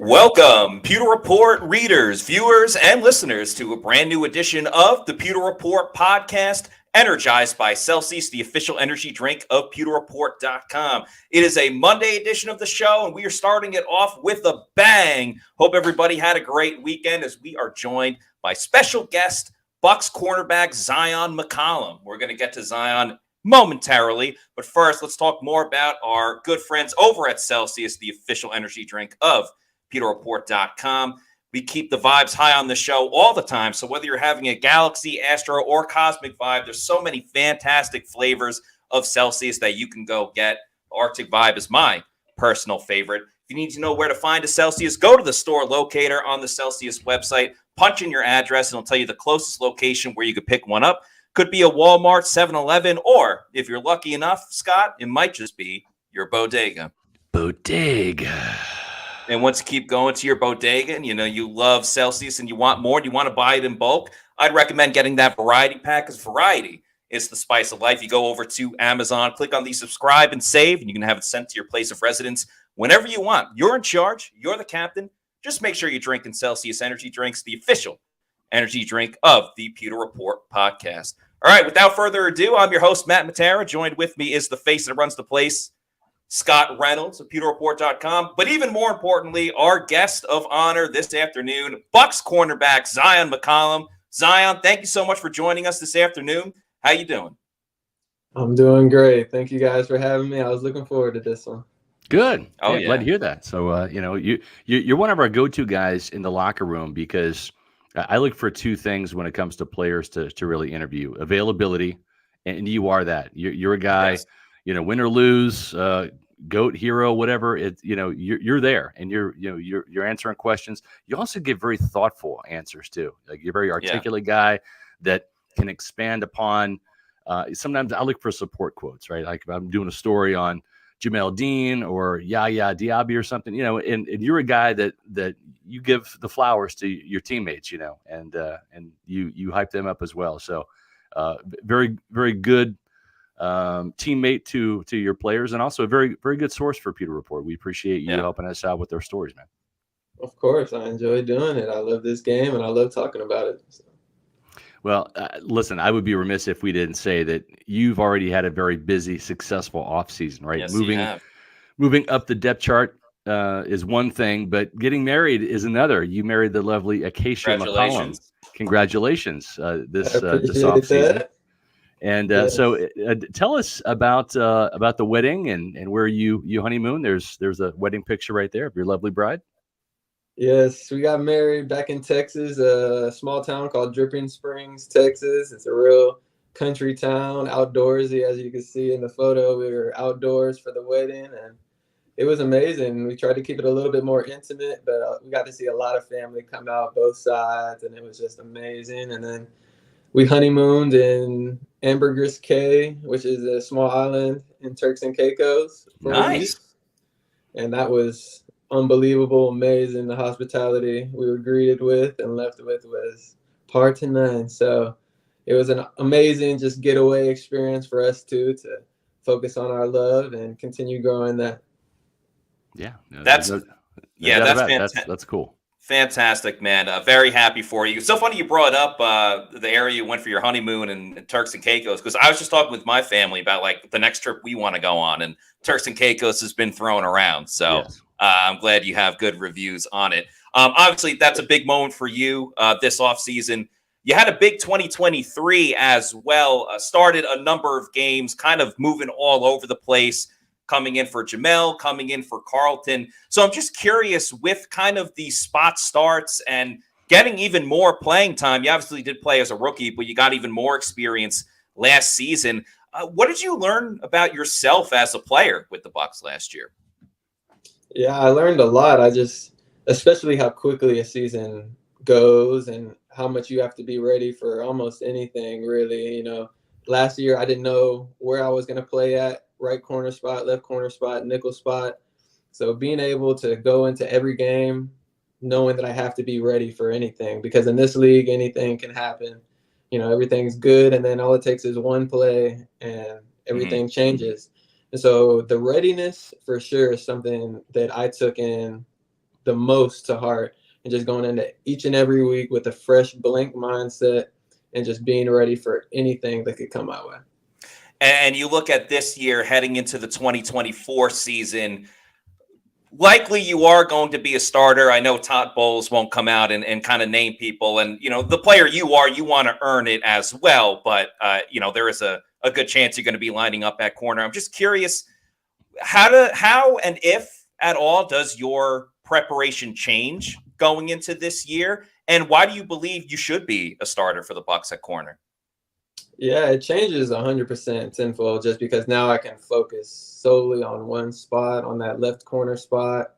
Welcome, Pewter Report readers, viewers, and listeners to a brand new edition of the Pewter Report podcast, energized by Celsius, the official energy drink of PewterReport.com. It is a Monday edition of the show, and we are starting it off with a bang. Hope everybody had a great weekend as we are joined by special guest, Bucs cornerback Zyon McCollum. We're going to get to Zyon momentarily, but first, let's talk more about our good friends over at Celsius, the official energy drink of PewterReport.com. We keep the vibes high on the show all the time. So whether you're having a Galaxy, Astro, or Cosmic vibe, there's so many fantastic flavors of Celsius that you can go get. Arctic Vibe is my personal favorite. If you need to know where to find a Celsius, go to the store locator on the Celsius website, punch in your address, and it'll tell you the closest location where you could pick one up. Could be a Walmart, 7-Eleven, or if you're lucky enough, Scott, it might just be your bodega. Bodega. And once you keep going to your bodega and you love Celsius and you want more and you want to buy it in bulk, I'd recommend getting that variety pack, because variety is the spice of life. You go over to Amazon, click on the subscribe and save, and you can have it sent to your place of residence whenever you want. You're in charge. You're the captain. Just make sure you're drinking Celsius energy drinks, the official energy drink of the Pewter Report podcast. All right, without further ado, I'm your host, Matt Matera. Joined with me is the face that runs the place, Scott Reynolds of PewterReport.com. But even more importantly, our guest of honor this afternoon, Bucs cornerback Zyon McCollum. Zyon, thank you so much for joining us this afternoon. How you doing? I'm doing great. Thank you guys for having me. I was looking forward to this one. Good. Oh, yeah. Glad to hear that. So, you're one of our go-to guys in the locker room, because I look for two things when it comes to players to really interview: availability, and you are that. You're a guy. Yes. Win or lose, GOAT, hero, whatever. You're there, and you're answering questions. You also give very thoughtful answers too. Like, you're a very articulate guy that can expand upon. Sometimes I look for support quotes, right? Like if I'm doing a story on Jamel Dean or Yaya Diaby or something, and you're a guy that you give the flowers to your teammates, and you hype them up as well. So very, very good teammate to your players, and also a very, very good source for Pewter Report. We appreciate you helping us out with their stories, man. Of course, I enjoy doing it. I love this game, and I love talking about it. So. Well, listen, I would be remiss if we didn't say that you've already had a very busy, successful offseason, right? Yes, Moving up the depth chart is one thing, but getting married is another. You married the lovely Acacia McCollum. Congratulations this offseason. And yes. So tell us about the wedding and where you honeymoon. There's a wedding picture right there of your lovely bride. Yes, we got married back in Texas, a small town called Dripping Springs, Texas. It's a real country town, outdoorsy, as you can see in the photo. We were outdoors for the wedding, and it was amazing. We tried to keep it a little bit more intimate, but we got to see a lot of family come out both sides, and it was just amazing. And then we honeymooned in Ambergris Cay, which is a small island in Turks and Caicos. Nice. And that was unbelievable, amazing. The hospitality we were greeted with and left with was par to none. So it was an amazing just getaway experience for us too, to focus on our love and continue growing that. Yeah, that's fantastic. That's cool. Fantastic, man. Very happy for you. It's so funny you brought up the area you went for your honeymoon in Turks and Caicos, because I was just talking with my family about like the next trip we want to go on, and Turks and Caicos has been thrown around. So yes. I'm glad you have good reviews on it. Obviously, that's a big moment for you this offseason. You had a big 2023 as well. Started a number of games, kind of moving all over the place, coming in for Jamel, coming in for Carlton. So I'm just curious, with kind of the spot starts and getting even more playing time. You obviously did play as a rookie, but you got even more experience last season. What did you learn about yourself as a player with the Bucs last year? Yeah, I learned a lot. Especially how quickly a season goes and how much you have to be ready for almost anything, really. Last year I didn't know where I was going to play at. Right corner spot, left corner spot, nickel spot. So being able to go into every game knowing that I have to be ready for anything, because in this league, anything can happen. Everything's good, and then all it takes is one play and everything changes. And so the readiness for sure is something that I took in the most to heart, and just going into each and every week with a fresh blank mindset and just being ready for anything that could come my way. And you look at this year heading into the 2024 season, likely you are going to be a starter. I know Todd Bowles won't come out and kind of name people. And, the player you want to earn it as well. But, there is a good chance you're going to be lining up at corner. I'm just curious, how and if at all does your preparation change going into this year? And why do you believe you should be a starter for the Bucs at corner? Yeah, it changes 100% tenfold just because now I can focus solely on one spot, on that left corner spot.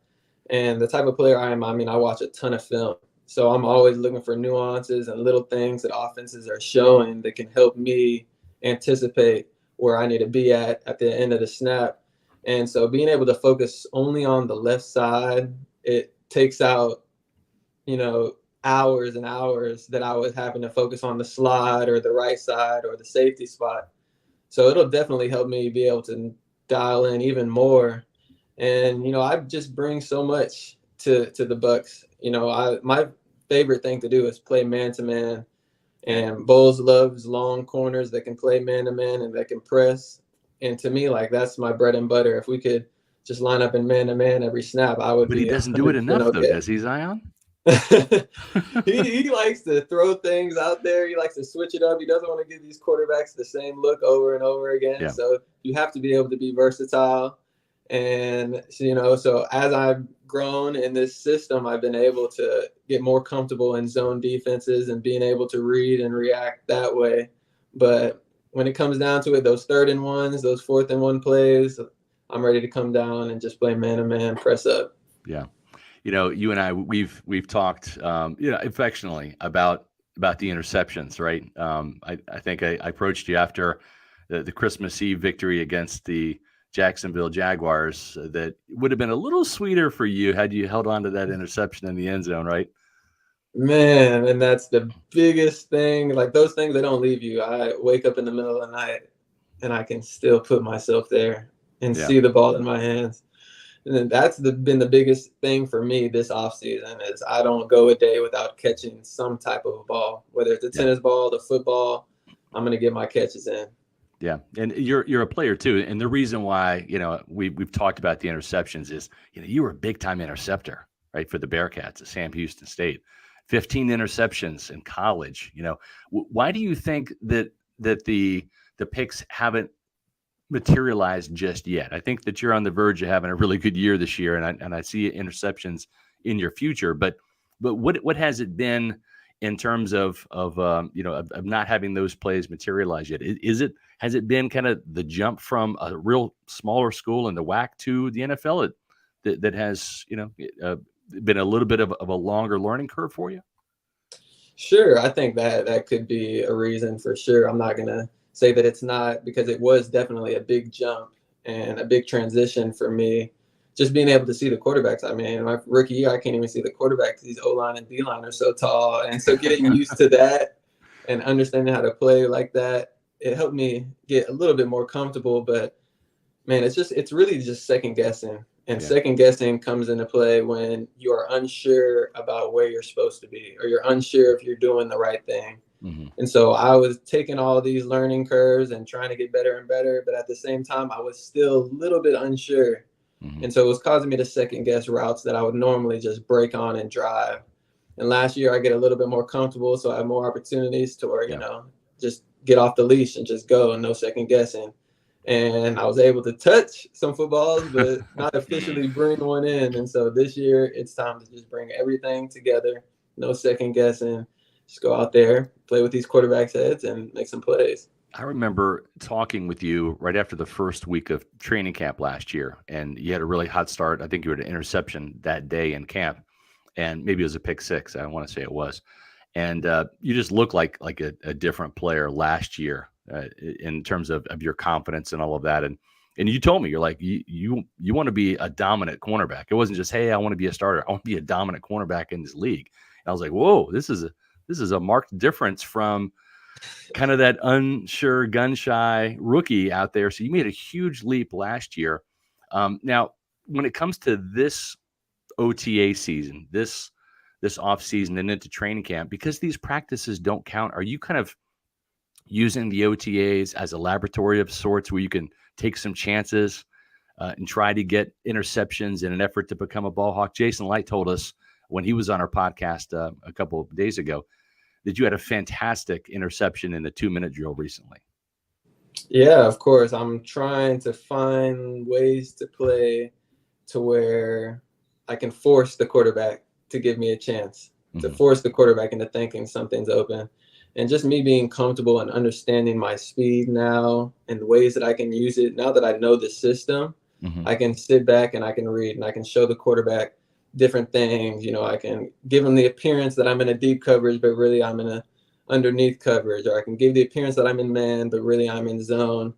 And the type of player I am, I watch a ton of film. So I'm always looking for nuances and little things that offenses are showing that can help me anticipate where I need to be at the end of the snap. And so being able to focus only on the left side, it takes out, hours and hours that I was having to focus on the slot or the right side or the safety spot. So it'll definitely help me be able to dial in even more. And, I just bring so much to the Bucs. My favorite thing to do is play man-to-man. And Bowles loves long corners that can play man-to-man and that can press. And to me, that's my bread and butter. If we could just line up in man-to-man every snap, I would be. But he doesn't do it enough, though, does he, Zyon? he likes to throw things out there. He likes to switch it up. He doesn't want to give these quarterbacks the same look over and over again. Yeah. So you have to be able to be versatile. And, so as I've grown in this system, I've been able to get more comfortable in zone defenses and being able to read and react that way. But when it comes down to it, those 3rd and 1s, those 4th and 1 plays, I'm ready to come down and just play man-to-man, press up. Yeah. You and I, we've talked, affectionately about the interceptions, right? I think I approached you after the Christmas Eve victory against the Jacksonville Jaguars. That would have been a little sweeter for you had you held on to that interception in the end zone, right? Man, and that's the biggest thing. Those things, they don't leave you. I wake up in the middle of the night and I can still put myself there and see the ball in my hands. And then that's been the biggest thing for me this offseason is I don't go a day without catching some type of a ball, whether it's a tennis ball, the football, I'm going to get my catches in. Yeah. And you're a player too. And the reason why, we've talked about the interceptions is, you were a big time interceptor, right? For the Bearcats at Sam Houston State, 15 interceptions in college. Why do you think that the picks haven't materialized just yet? I think that you're on the verge of having a really good year this year, and I see interceptions in your future. But what has it been in terms of not having those plays materialize yet? Has it been kind of the jump from a real smaller school in the WAC to the NFL that has been a little bit of a longer learning curve for you? Sure, I think that could be a reason for sure. I'm not gonna say that it's not, because it was definitely a big jump and a big transition for me. Just being able to see the quarterbacks. My rookie year, I can't even see the quarterbacks. These O-line and D-line are so tall. And so getting used to that and understanding how to play like that, it helped me get a little bit more comfortable. But, man, it's really just second guessing. And second guessing comes into play when you are unsure about where you're supposed to be, or you're unsure if you're doing the right thing. Mm-hmm. And so I was taking all these learning curves and trying to get better and better, but at the same time, I was still a little bit unsure. Mm-hmm. And so it was causing me to second guess routes that I would normally just break on and drive. And last year I get a little bit more comfortable, so I have more opportunities to where, just get off the leash and just go and no second guessing. And I was able to touch some footballs, but not officially bring one in. And so this year it's time to just bring everything together, no second guessing. Just go out there, play with these quarterbacks' heads, and make some plays. I remember talking with you right after the first week of training camp last year, and you had a really hot start. I think you had an interception that day in camp, and maybe it was a pick six. I want to say it was. And you just look like a different player last year in terms of your confidence and all of that. And you told me, you're like, you want to be a dominant cornerback. It wasn't just, hey, I want to be a starter. I want to be a dominant cornerback in this league. And I was like, whoa, this is a marked difference from kind of that unsure, gun-shy rookie out there. So you made a huge leap last year. Now, when it comes to this OTA season, this off season and into training camp, because these practices don't count, are you kind of using the OTAs as a laboratory of sorts where you can take some chances and try to get interceptions in an effort to become a ball hawk? Jason Light told us when he was on our podcast a couple of days ago that you had a fantastic interception in the 2-minute drill recently. Yeah, of course. I'm trying to find ways to play to where I can force the quarterback to give me a chance, to force the quarterback into thinking something's open. And just me being comfortable and understanding my speed now and the ways that I can use it. Now that I know the system, I can sit back and I can read and I can show the quarterback different things. You know, I can give him the appearance that I'm in a deep coverage, but really I'm in a underneath coverage, or I can give the appearance that I'm in man, but really I'm in zone.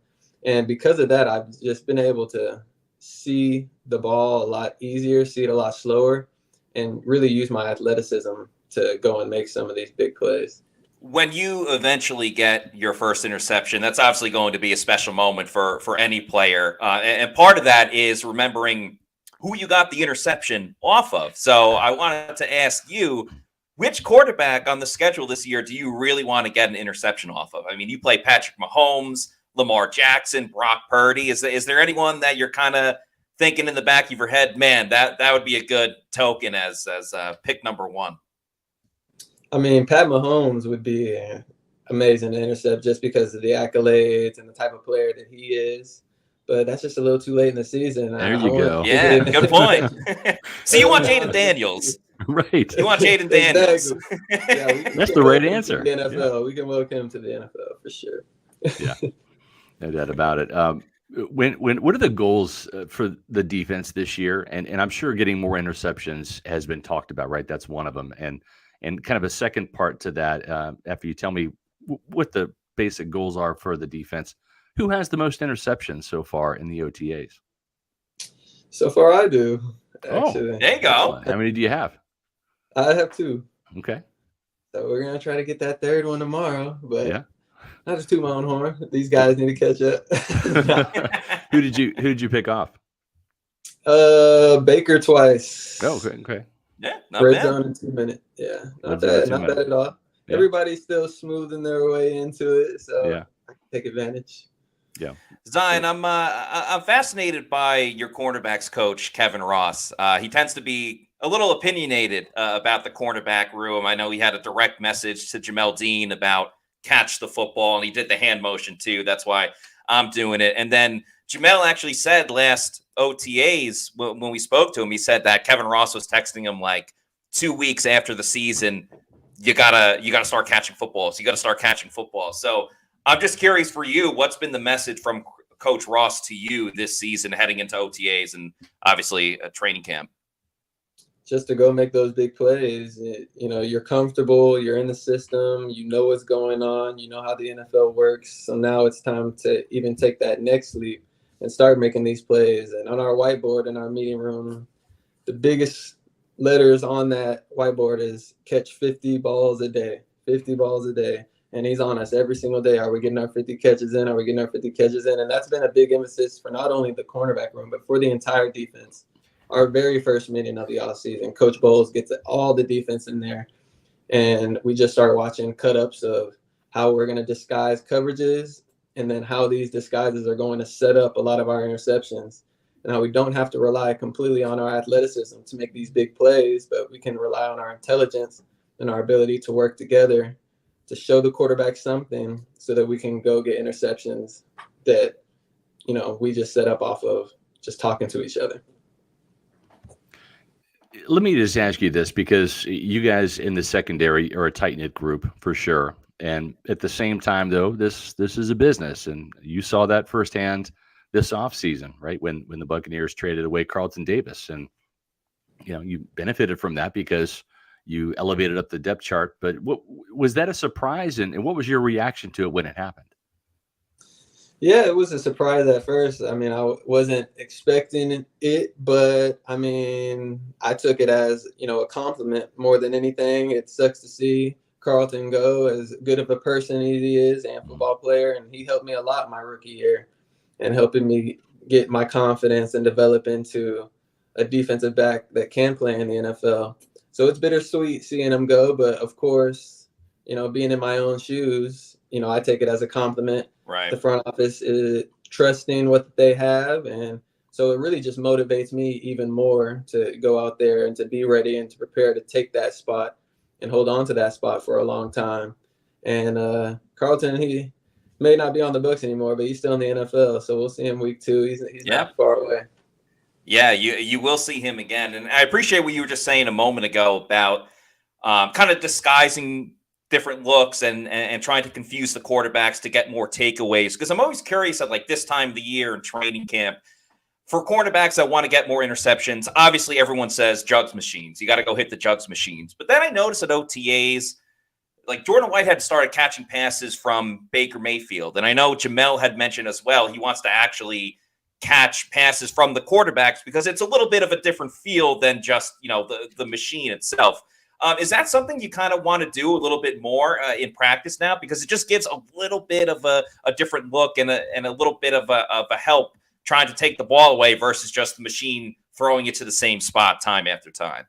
And because of that, I've just been able to see the ball a lot easier, see it a lot slower, and really use my athleticism to go and make some of these big plays. When you eventually get your first interception, that's obviously going to be a special moment for any player. And part of that is remembering who you got the interception off of. So I wanted to ask you, which quarterback on the schedule this year do you really want to get an interception off of? I mean, you play Patrick Mahomes, Lamar Jackson, Brock Purdy. Is there anyone that you're kind of thinking in the back of your head, man, that would be a good token as pick number one? I mean, Pat Mahomes would be amazing to intercept just because of the accolades and the type of player that he is. But that's just a little too late in the season. There you go. Yeah, good point. So you want Jaden Daniels. Right. You want Jaden Daniels. Exactly. Yeah, that's the right answer. The NFL. Yeah. We can welcome him to the NFL for sure. Yeah, no doubt about it. What are the goals for the defense this year? And I'm sure getting more interceptions has been talked about, right? That's one of them. And kind of a second part to that, after you tell me what the basic goals are for the defense, who has the most interceptions so far in the OTAs? So far, I do. Actually. Oh, there you go. How many do you have? I have 2. Okay. So we're gonna try to get that third one tomorrow, but yeah, not just toot my own horn. These guys need to catch up. Who did you pick off? Baker twice. Oh, okay. Yeah, not Red bad. zone in 2 minutes. Yeah, not Red bad. Not bad at all. Yeah. Everybody's still smoothing their way into it, so yeah. I can take advantage. Yeah, Zion, I'm fascinated by your cornerbacks coach, Kevin Ross. He tends to be a little opinionated about the cornerback room. I know he had a direct message to Jamel Dean about catch the football, and he did the hand motion too. That's why I'm doing it. And then Jamel actually said last OTAs when we spoke to him, he said that Kevin Ross was texting him like 2 weeks after the season, you gotta start catching footballs. You gotta start catching football. So I'm just curious for you, what's been the message from Coach Ross to you this season heading into OTAs and obviously a training camp? Just to go make those big plays. You're comfortable, you're in the system, you know what's going on, you know how the NFL works. So now it's time to even take that next leap and start making these plays. And on our whiteboard in our meeting room, the biggest letters on that whiteboard is catch 50 balls a day, 50 balls a day. And he's on us every single day. Are we getting our 50 catches in? Are we getting our 50 catches in? And that's been a big emphasis for not only the cornerback room, but for the entire defense. Our very first meeting of the offseason, Coach Bowles gets all the defense in there. And we just start watching cut-ups of how we're going to disguise coverages and then how these disguises are going to set up a lot of our interceptions. And how we don't have to rely completely on our athleticism to make these big plays, but we can rely on our intelligence and our ability to work together to show the quarterback something so that we can go get interceptions that, we just set up off of just talking to each other. Let me just ask you this, because you guys in the secondary are a tight-knit group for sure. And at the same time, though, this is a business. And you saw that firsthand this offseason, right? When the Buccaneers traded away Carlton Davis. And, you benefited from that because you elevated up the depth chart. But was that a surprise? And what was your reaction to it when it happened? Yeah, it was a surprise at first. I mean, I wasn't expecting it, but I mean, I took it as, a compliment more than anything. It sucks to see Carlton go, as good of a person as he is and football player. And he helped me a lot my rookie year and helping me get my confidence and develop into a defensive back that can play in the NFL. So it's bittersweet seeing him go, but of course, being in my own shoes, I take it as a compliment. Right. The front office is trusting what they have, and so it really just motivates me even more to go out there and to be ready and to prepare to take that spot and hold on to that spot for a long time. And Carlton, he may not be on the Bucs anymore, but he's still in the NFL, so we'll see him week 2. He's not far away. Yeah, you will see him again. And I appreciate what you were just saying a moment ago about kind of disguising different looks and trying to confuse the quarterbacks to get more takeaways. Because I'm always curious at like this time of the year in training camp, for cornerbacks that want to get more interceptions, obviously everyone says jugs machines. You got to go hit the jugs machines. But then I noticed at OTAs, like Jordan Whitehead started catching passes from Baker Mayfield. And I know Jamel had mentioned as well, he wants to actually catch passes from the quarterbacks because it's a little bit of a different feel than just, the machine itself. Is that something you kind of want to do a little bit more in practice now? Because it just gives a little bit of a different look and a little bit of a help trying to take the ball away versus just the machine throwing it to the same spot time after time.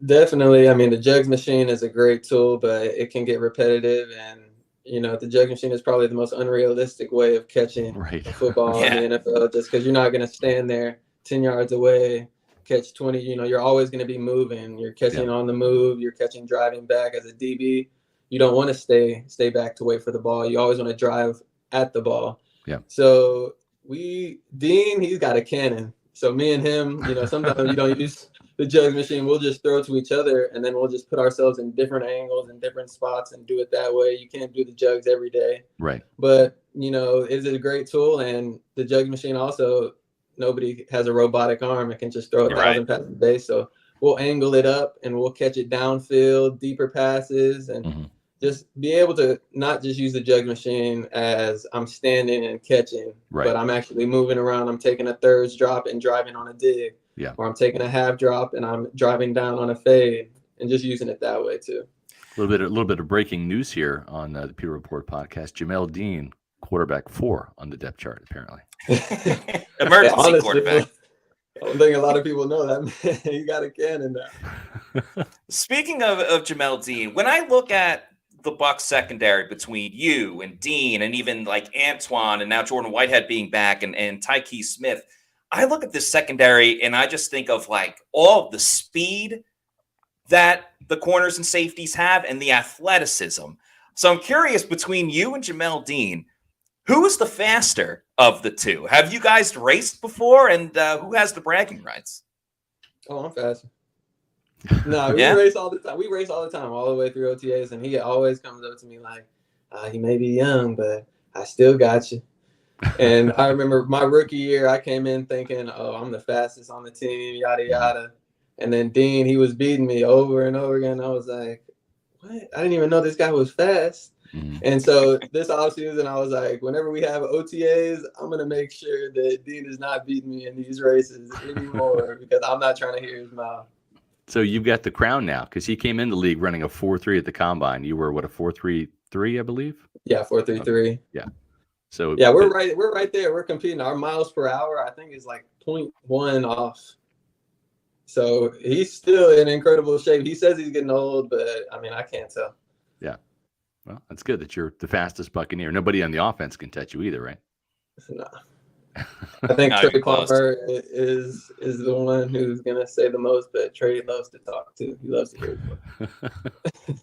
Definitely. I mean, the jugs machine is a great tool, but it can get repetitive. And, the jug machine is probably the most unrealistic way of catching football in the NFL, just because you're not going to stand there 10 yards away, catch 20. You're always going to be moving. You're catching on the move. You're catching driving back as a DB. You don't want to stay back to wait for the ball. You always want to drive at the ball. Yeah. So Dean, he's got a cannon. So me and him, sometimes we don't use the jug machine. We'll just throw to each other, and then we'll just put ourselves in different angles and different spots and do it that way. You can't do the jugs every day. Right. But, is it a great tool? And the jug machine also, nobody has a robotic arm. It can just throw 1,000 passes a day. So we'll angle it up and we'll catch it downfield, deeper passes, and just be able to not just use the jug machine as I'm standing and catching, but I'm actually moving around. I'm taking a thirds drop and driving on a dig. Yeah. Or I'm taking a half drop and I'm driving down on a fade and just using it that way too. A little bit of breaking news here on the Pewter Report podcast. Jamel Dean, quarterback 4 on the depth chart, apparently. Emergency honestly, quarterback. I don't think a lot of people know that. You got a cannon now. Speaking of Jamel Dean, when I look at the Bucs secondary between you and Dean and even like Antoine and now Jordan Whitehead being back and Tyke Smith, I look at this secondary and I just think of like all of the speed that the corners and safeties have and the athleticism. So I'm curious, between you and Jamel Dean, who is the faster of the two? Have you guys raced before, and who has the bragging rights? Oh, I'm faster. No, we race all the time. We race all the time, all the way through OTAs, and he always comes up to me like, he may be young, but I still got you. And I remember my rookie year, I came in thinking, I'm the fastest on the team, yada, yada. And then Dean, he was beating me over and over again. I was like, what? I didn't even know this guy was fast. And so this offseason, I was like, whenever we have OTAs, I'm going to make sure that Dean is not beating me in these races anymore because I'm not trying to hear his mouth. So you've got the crown now because he came in the league running a 4.3 at the combine. You were, what, a 4.33, I believe? Yeah, 4.33. Yeah. So yeah, we're right there. We're competing. Our miles per hour, I think, is like 0.1 off. So he's still in incredible shape. He says he's getting old, but I mean, I can't tell. Yeah. Well, that's good that you're the fastest Buccaneer. Nobody on the offense can touch you either, right? No. I think Trey Palmer is the one who's going to say the most, but Trey loves to talk too. He loves to hear it.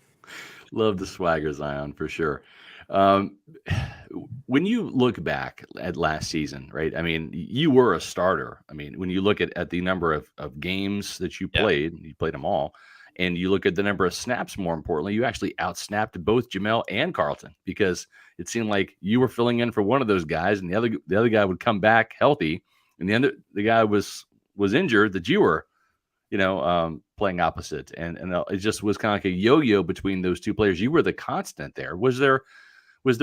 Love the swagger, Zyon, for sure. When you look back at last season, right? I mean, you were a starter. I mean, when you look at the number of games that you played them all, and you look at the number of snaps, more importantly, you actually outsnapped both Jamel and Carlton because it seemed like you were filling in for one of those guys, and the other guy would come back healthy, and the guy was injured that you were, playing opposite, and it just was kind of like a yo-yo between those two players. You were the constant there. Was there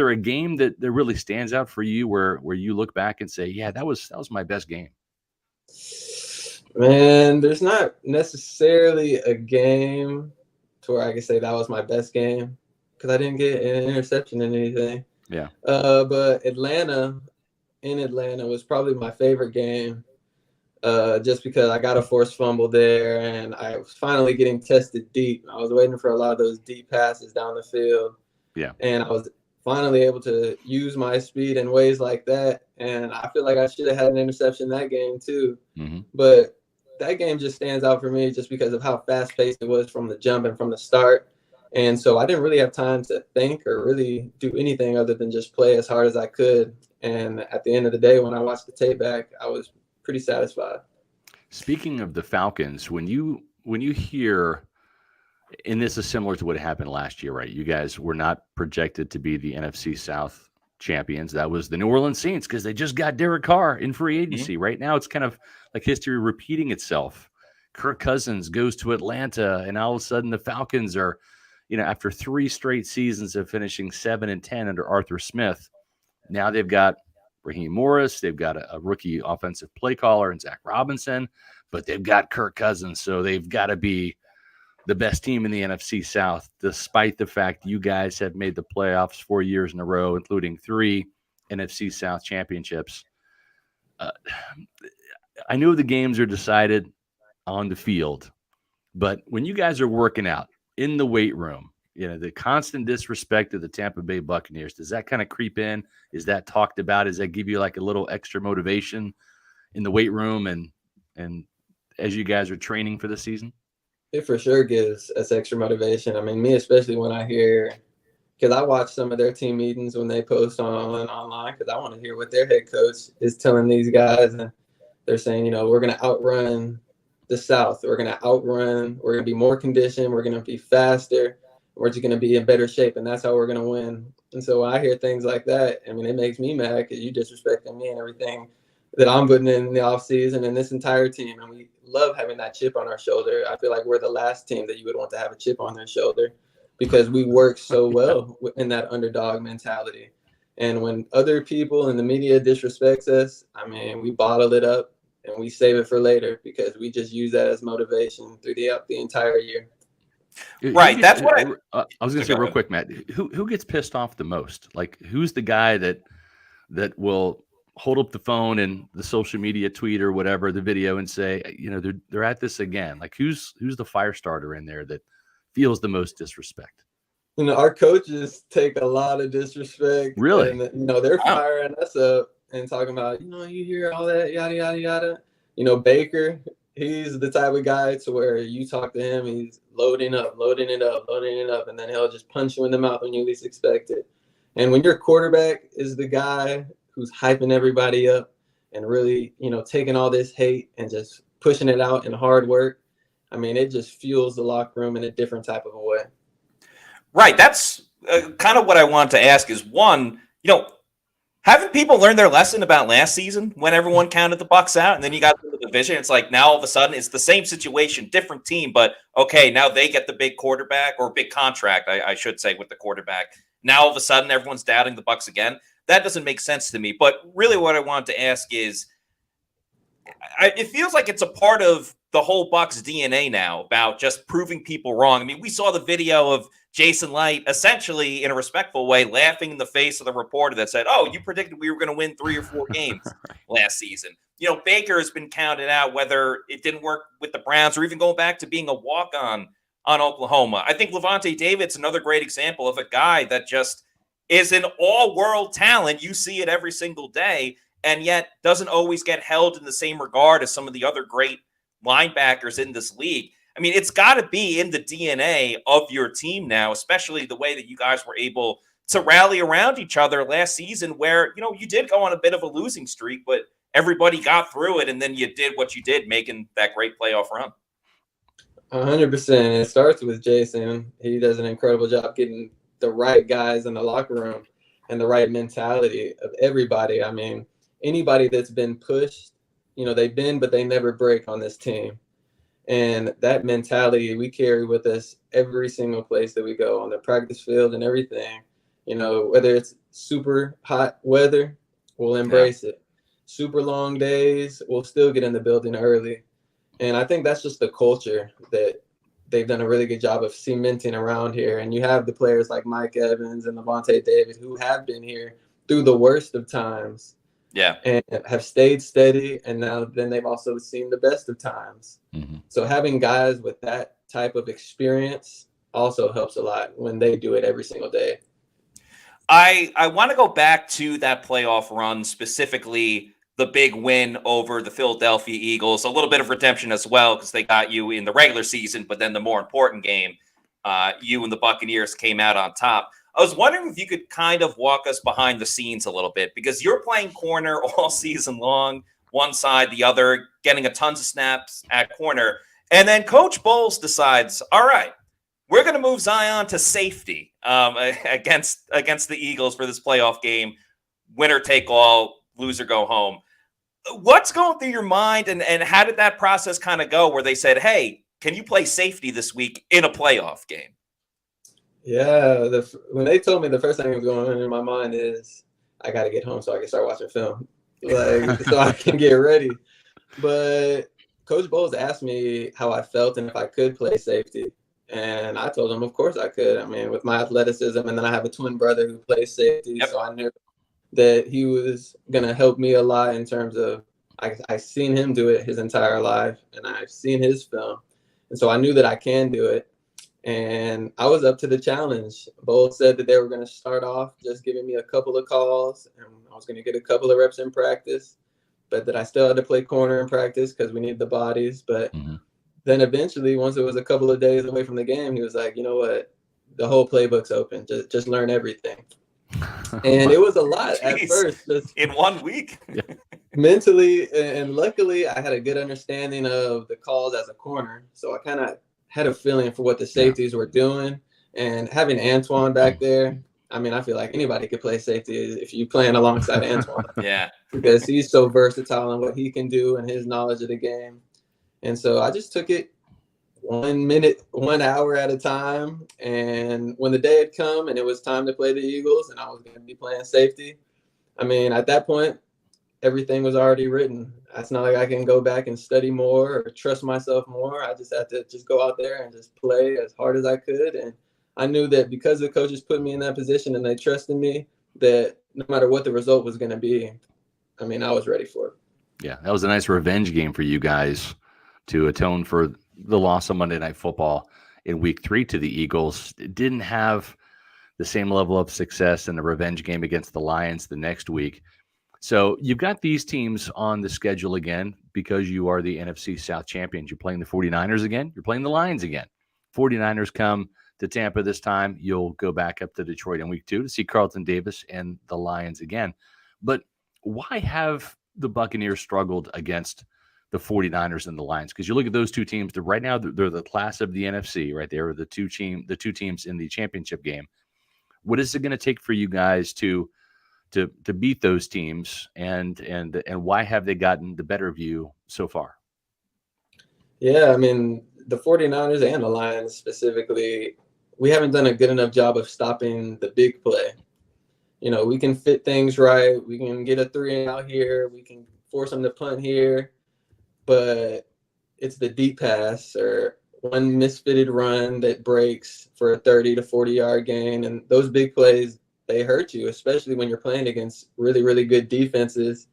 a game that really stands out for you where you look back and say, yeah, that was my best game? Man, there's not necessarily a game to where I can say that was my best game because I didn't get an interception in anything. Yeah. But Atlanta was probably my favorite game just because I got a forced fumble there, and I was finally getting tested deep. I was waiting for a lot of those deep passes down the field. Yeah. And I was finally able to use my speed in ways like that. And I feel like I should have had an interception that game too. Mm-hmm. But that game just stands out for me just because of how fast-paced it was from the jump and from the start. And so I didn't really have time to think or really do anything other than just play as hard as I could. And at the end of the day, when I watched the tape back, I was pretty satisfied. Speaking of the Falcons, when you hear, and this is similar to what happened last year, right? You guys were not projected to be the NFC South champions. That was the New Orleans Saints because they just got Derek Carr in free agency. Right now, it's kind of like history repeating itself. Kirk Cousins goes to Atlanta, and all of a sudden the Falcons are, after 3 straight seasons of finishing 7-10 under Arthur Smith, now they've got Raheem Morris, they've got a rookie offensive play caller in Zach Robinson, but they've got Kirk Cousins, so they've got to be the best team in the NFC South, despite the fact you guys have made the playoffs 4 years in a row, including 3 NFC South championships. I know the games are decided on the field, but when you guys are working out in the weight room, the constant disrespect of the Tampa Bay Buccaneers, does that kind of creep in? Is that talked about? Does that give you like a little extra motivation in the weight room and as you guys are training for the season? It for sure gives us extra motivation. I mean, me especially when I hear, because I watch some of their team meetings when they post online, because I want to hear what their head coach is telling these guys. And they're saying, we're going to outrun the South. We're going to be more conditioned. We're going to be faster. We're just going to be in better shape, and that's how we're going to win. And so when I hear things like that, I mean, it makes me mad because you disrespecting me and everything that I'm putting in the offseason and this entire team. And we love having that chip on our shoulder. I feel like we're the last team that you would want to have a chip on their shoulder because we work so well in that underdog mentality. And when other people in the media disrespects us, I mean, we bottle it up and we save it for later because we just use that as motivation through the entire year. Right. That's what I was going to say real quick, Matt. Who gets pissed off the most? Like, who's the guy that will hold up the phone and the social media tweet or whatever, the video, and say, they're at this again? Like, who's the fire starter in there that feels the most disrespect? Our coaches take a lot of disrespect. Really? And, they're firing us up and talking about, you hear all that, yada, yada, yada. Baker, he's the type of guy to where you talk to him, he's loading it up, and then he'll just punch you in the mouth when you least expect it. And when your quarterback is the guy who's hyping everybody up and really, taking all this hate and just pushing it out in hard work, I mean, it just fuels the locker room in a different type of a way. Right. That's kind of what I wanted to ask is, one, haven't people learned their lesson about last season when everyone counted the Bucs out and then you got to the division? It's like now all of a sudden it's the same situation, different team, but okay, now they get the big quarterback or big contract, I should say, with the quarterback. Now all of a sudden everyone's doubting the Bucs again. That doesn't make sense to me. But really what I wanted to ask is, it feels like it's a part of the whole Bucs DNA now about just proving people wrong. I mean, we saw the video of Jason Light essentially in a respectful way laughing in the face of the reporter that said, you predicted we were going to win 3 or 4 games last season. Baker has been counted out, whether it didn't work with the Browns or even going back to being a walk-on on Oklahoma. I think Levante David's another great example of a guy that just is an all-world talent. You see it every single day, and yet doesn't always get held in the same regard as some of the other great linebackers in this league. I mean, it's got to be in the DNA of your team now, especially the way that you guys were able to rally around each other last season where, you did go on a bit of a losing streak, but everybody got through it, and then you did what you did, making that great playoff run. 100%. It starts with Jason. He does an incredible job getting the right guys in the locker room and the right mentality of everybody. I mean, anybody that's been pushed, they bend, but they never break on this team. And that mentality we carry with us every single place that we go, on the practice field and everything. Whether it's super hot weather, we'll embrace it. Super long days, we'll still get in the building early. And I think that's just the culture that they've done a really good job of cementing around here. And you have the players like Mike Evans and Levante David who have been here through the worst of times. and have stayed steady. And now then they've also seen the best of times. Mm-hmm. So having guys with that type of experience also helps a lot when they do it every single day. I want to go back to that playoff run, specifically the big win over the Philadelphia Eagles, a little bit of redemption as well, because they got you in the regular season, but then the more important game, you and the Buccaneers came out on top. I was wondering if you could kind of walk us behind the scenes a little bit, because you're playing corner all season long, one side, the other, getting a tons of snaps at corner. And then Coach Bowles decides, all right, we're going to move Zyon to safety against the Eagles for this playoff game. Winner take all, loser go home. What's going through your mind, and how did that process kind of go, where they said, hey, can you play safety this week in a playoff game? Yeah, when they told me, the first thing that was going on in my mind is I got to get home so I can start watching film, so I can get ready. But Coach Bowles asked me how I felt and if I could play safety. And I told him, of course I could. I mean, with my athleticism, and then I have a twin brother who plays safety, so I knew that he was going to help me a lot in terms of I've seen him do it his entire life, and I've seen his film. And so I knew that I can do it. And I was up to the challenge. Bowles said that they were going to start off just giving me a couple of calls, and I was going to get a couple of reps in practice, but that I still had to play corner in practice because we need the bodies. But then eventually, once it was a couple of days away from the game, he was like, you know what, the whole playbook's open. Just learn everything. And it was a lot at first. In 1 week. Mentally, and luckily, I had a good understanding of the calls as a corner. So I kind of had a feeling for what the safeties were doing. And having Antoine back there, I mean, I feel like anybody could play safety if you're playing alongside Antoine. Because he's so versatile in what he can do and his knowledge of the game. And so I just took it 1 minute, 1 hour at a time. And when the day had come and it was time to play the Eagles and I was going to be playing safety, I mean, at that point, everything was already written. It's not like I can go back and study more or trust myself more. I just had to just go out there and just play as hard as I could. And I knew that because the coaches put me in that position and they trusted me, that no matter what the result was going to be, I mean, I was ready for it. Yeah, that was a nice revenge game for you guys to atone for the loss of Monday Night Football in Week 3 to the Eagles. It didn't have the same level of success in the revenge game against the Lions the next week. So you've got these teams on the schedule again because you are the NFC South champions. You're playing the 49ers again. You're playing the Lions again. 49ers come to Tampa this time. You'll go back up to Detroit in Week 2 to see Carlton Davis and the Lions again. But why have the Buccaneers struggled against the 49ers and the Lions? Because you look at those two teams, right now they're the class of the NFC, right? They are the two teams in the championship game. What is it going to take for you guys to beat those teams, and why have they gotten the better of you so far? Yeah, I mean, the 49ers and the Lions specifically, we haven't done a good enough job of stopping the big play. You know, we can fit things right. We can get a 3-and-out here. We can force them to punt here. But it's the deep pass or one misfitted run that breaks for a 30 to 40-yard gain. And those big plays, they hurt you, especially when you're playing against really, really good defenses.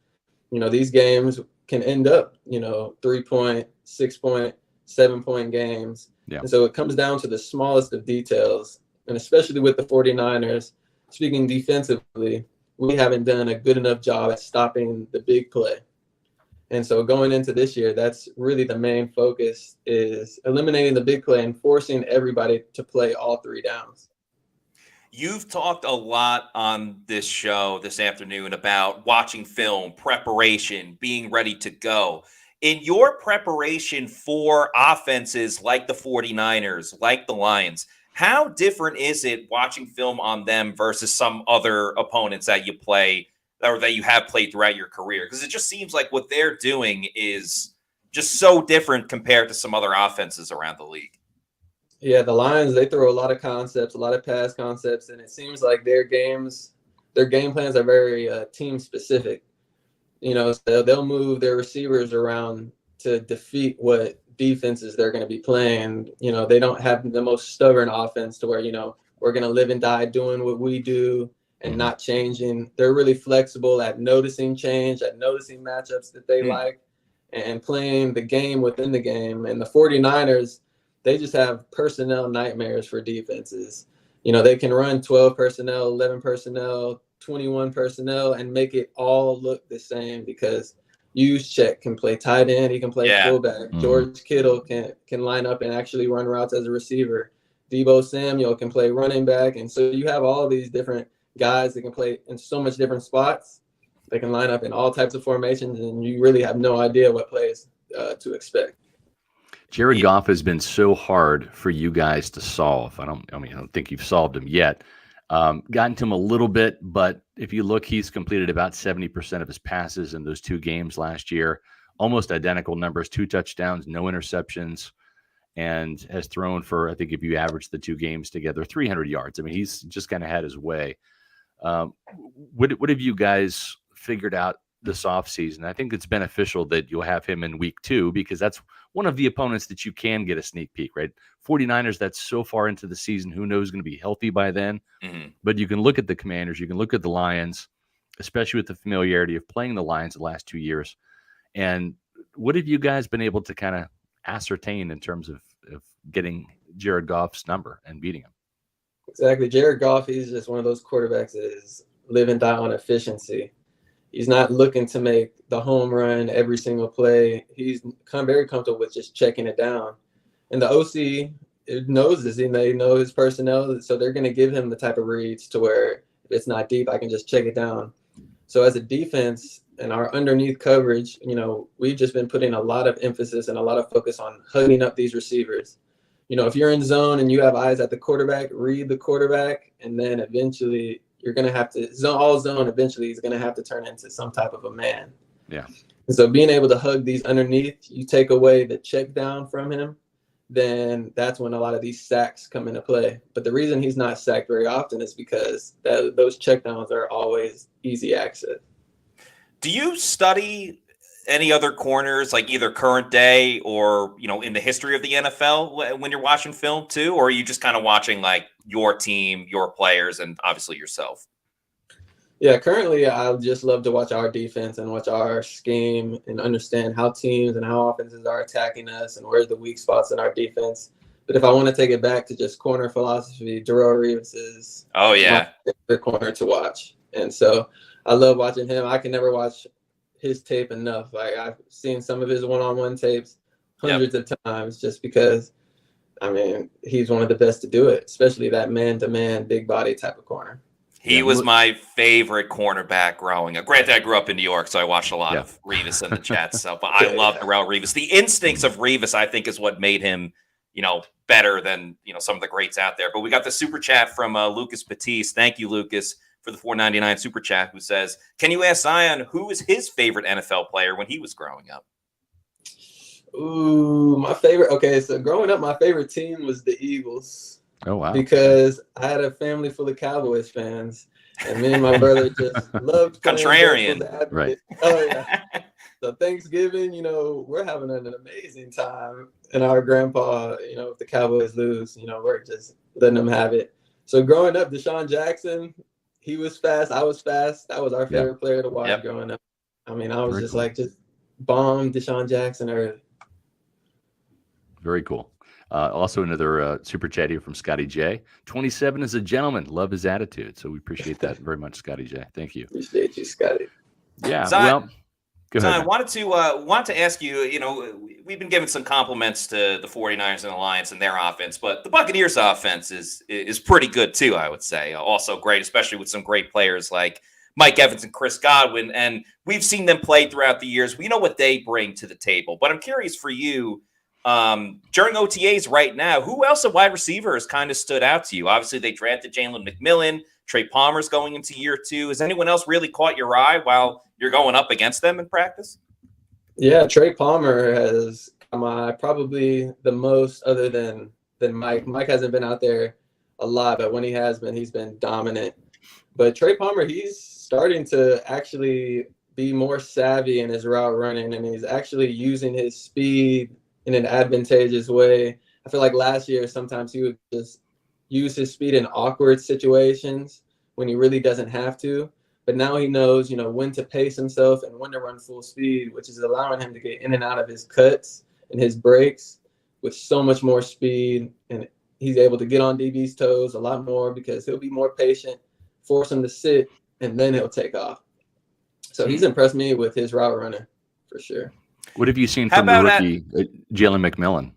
You know, these games can end up, 3-point, 6-point, 7-point games. Yeah. And so it comes down to the smallest of details. And especially with the 49ers, speaking defensively, we haven't done a good enough job at stopping the big play. And so going into this year, that's really the main focus, is eliminating the big play and forcing everybody to play all 3 downs. You've talked a lot on this show this afternoon about watching film, preparation, being ready to go. In your preparation for offenses like the 49ers, like the Lions, how different is it watching film on them versus some other opponents that you play or that you have played throughout your career? Because it just seems like what they're doing is just so different compared to some other offenses around the league. Yeah, the Lions, they throw a lot of concepts, a lot of pass concepts, and it seems like their game plans are very team specific. So they'll move their receivers around to defeat what defenses they're going to be playing. They don't have the most stubborn offense to where, we're going to live and die doing what we do, and not changing. They're really flexible at noticing change, at noticing matchups that they like, and playing the game within the game. And the 49ers, they just have personnel nightmares for defenses. You know, they can run 12 personnel, 11 personnel, 21 personnel, and make it all look the same because Juszczyk can play tight end, he can play fullback. George Kittle can line up and actually run routes as a receiver. Deebo Samuel can play running back. And so you have all these different guys that can play in so much different spots. They can line up in all types of formations, and you really have no idea what plays to expect. Jared Goff has been so hard for you guys to solve. I don't think you've solved him yet. Gotten to him a little bit, but if you look, he's completed about 70% of his passes in those 2 games last year. Almost identical numbers, 2 touchdowns, no interceptions, and has thrown for, I think if you average the 2 games together, 300 yards. I mean, he's just kind of had his way. What have you guys figured out this offseason? I think it's beneficial that you'll have him in week 2 because that's one of the opponents that you can get a sneak peek, right? 49ers, that's so far into the season. Who knows going to be healthy by then? But you can look at the Commanders, you can look at the Lions, especially with the familiarity of playing the Lions the last 2 years. And what have you guys been able to kind of ascertain in terms of getting Jared Goff's number and beating him? Exactly. Jared Goff, he's just one of those quarterbacks that is live and die on efficiency. He's not looking to make the home run every single play. He's very comfortable with just checking it down. And the OC knows this. They know his personnel, so they're going to give him the type of reads to where if it's not deep, I can just check it down. So as a defense and our underneath coverage, you know, we've just been putting a lot of emphasis and a lot of focus on hugging up these receivers. You know, if you're in zone and you have eyes at the quarterback, read the quarterback, and then eventually you're going to have to zone eventually is going to have to turn into some type of a man. Yeah. And so being able to hug these underneath, you take away the check down from him, then that's when a lot of these sacks come into play. But the reason he's not sacked very often is because those check downs are always easy access. Do you study any other corners, like either current day or, you know, in the history of the NFL when you're watching film too? Or are you just kind of watching like your team, your players, and obviously yourself? Yeah, currently I just love to watch our defense and watch our scheme and understand how teams and how offenses are attacking us and where's the weak spots in our defense. But if I want to take it back to just corner philosophy, Darrelle Revis is my favorite corner to watch. And so I love watching him. I can never watch his tape enough. Like I've seen some of his one-on-one tapes hundreds of times just because, I mean, he's one of the best to do it, especially that man-to-man, big body type of corner. He was my favorite cornerback growing up. Granted, I grew up in New York, so I watched a lot of Revis in the chat stuff, but I love Darrelle Revis. The instincts of Revis, I think, is what made him, you know, better than, you know, some of the greats out there. But we got the super chat from Lucas Batiste. Thank you, Lucas, for the $4.99 super chat, who says, can you ask Zyon who was his favorite NFL player when he was growing up? Ooh, my favorite. Okay, so growing up, my favorite team was the Eagles. Oh, wow. Because I had a family full of Cowboys fans, and me and my brother just loved contrarian. Right. Oh, yeah. So Thanksgiving, you know, we're having an amazing time. And our grandpa, you know, if the Cowboys lose, you know, we're just letting them have it. So growing up, Deshaun Jackson, he was fast. I was fast. That was our favorite player to watch growing up. I mean, I was just bomb Deshaun Jackson early. Very cool. Also, another super chat here from Scotty J. 27 is a gentleman. Love his attitude. So we appreciate that very much, Scotty J. Thank you. Appreciate you, Scotty. Yeah. Zyon, go ahead. I wanted to ask you, you know, we've been giving some compliments to the 49ers and the Lions and their offense, but the Buccaneers offense is pretty good too, I would say. Also great, especially with some great players like Mike Evans and Chris Godwin. And we've seen them play throughout the years. We know what they bring to the table. But I'm curious for you, during OTAs right now, who else at wide receiver has kind of stood out to you? Obviously, they drafted Jalen McMillan. Trey Palmer's going into year 2. Has anyone else really caught your eye while you're going up against them in practice? Yeah, Trey Palmer has probably the most, other than Mike. Mike hasn't been out there a lot, but when he has been, he's been dominant. But Trey Palmer, he's starting to actually be more savvy in his route running, and he's actually using his speed in an advantageous way. I feel like last year, sometimes he would just use his speed in awkward situations when he really doesn't have to. But now he knows, when to pace himself and when to run full speed, which is allowing him to get in and out of his cuts and his breaks with so much more speed. And he's able to get on DB's toes a lot more because he'll be more patient, force him to sit, and then he'll take off. So he's impressed me with his route running for sure. What have you seen from the rookie, Jalen McMillan?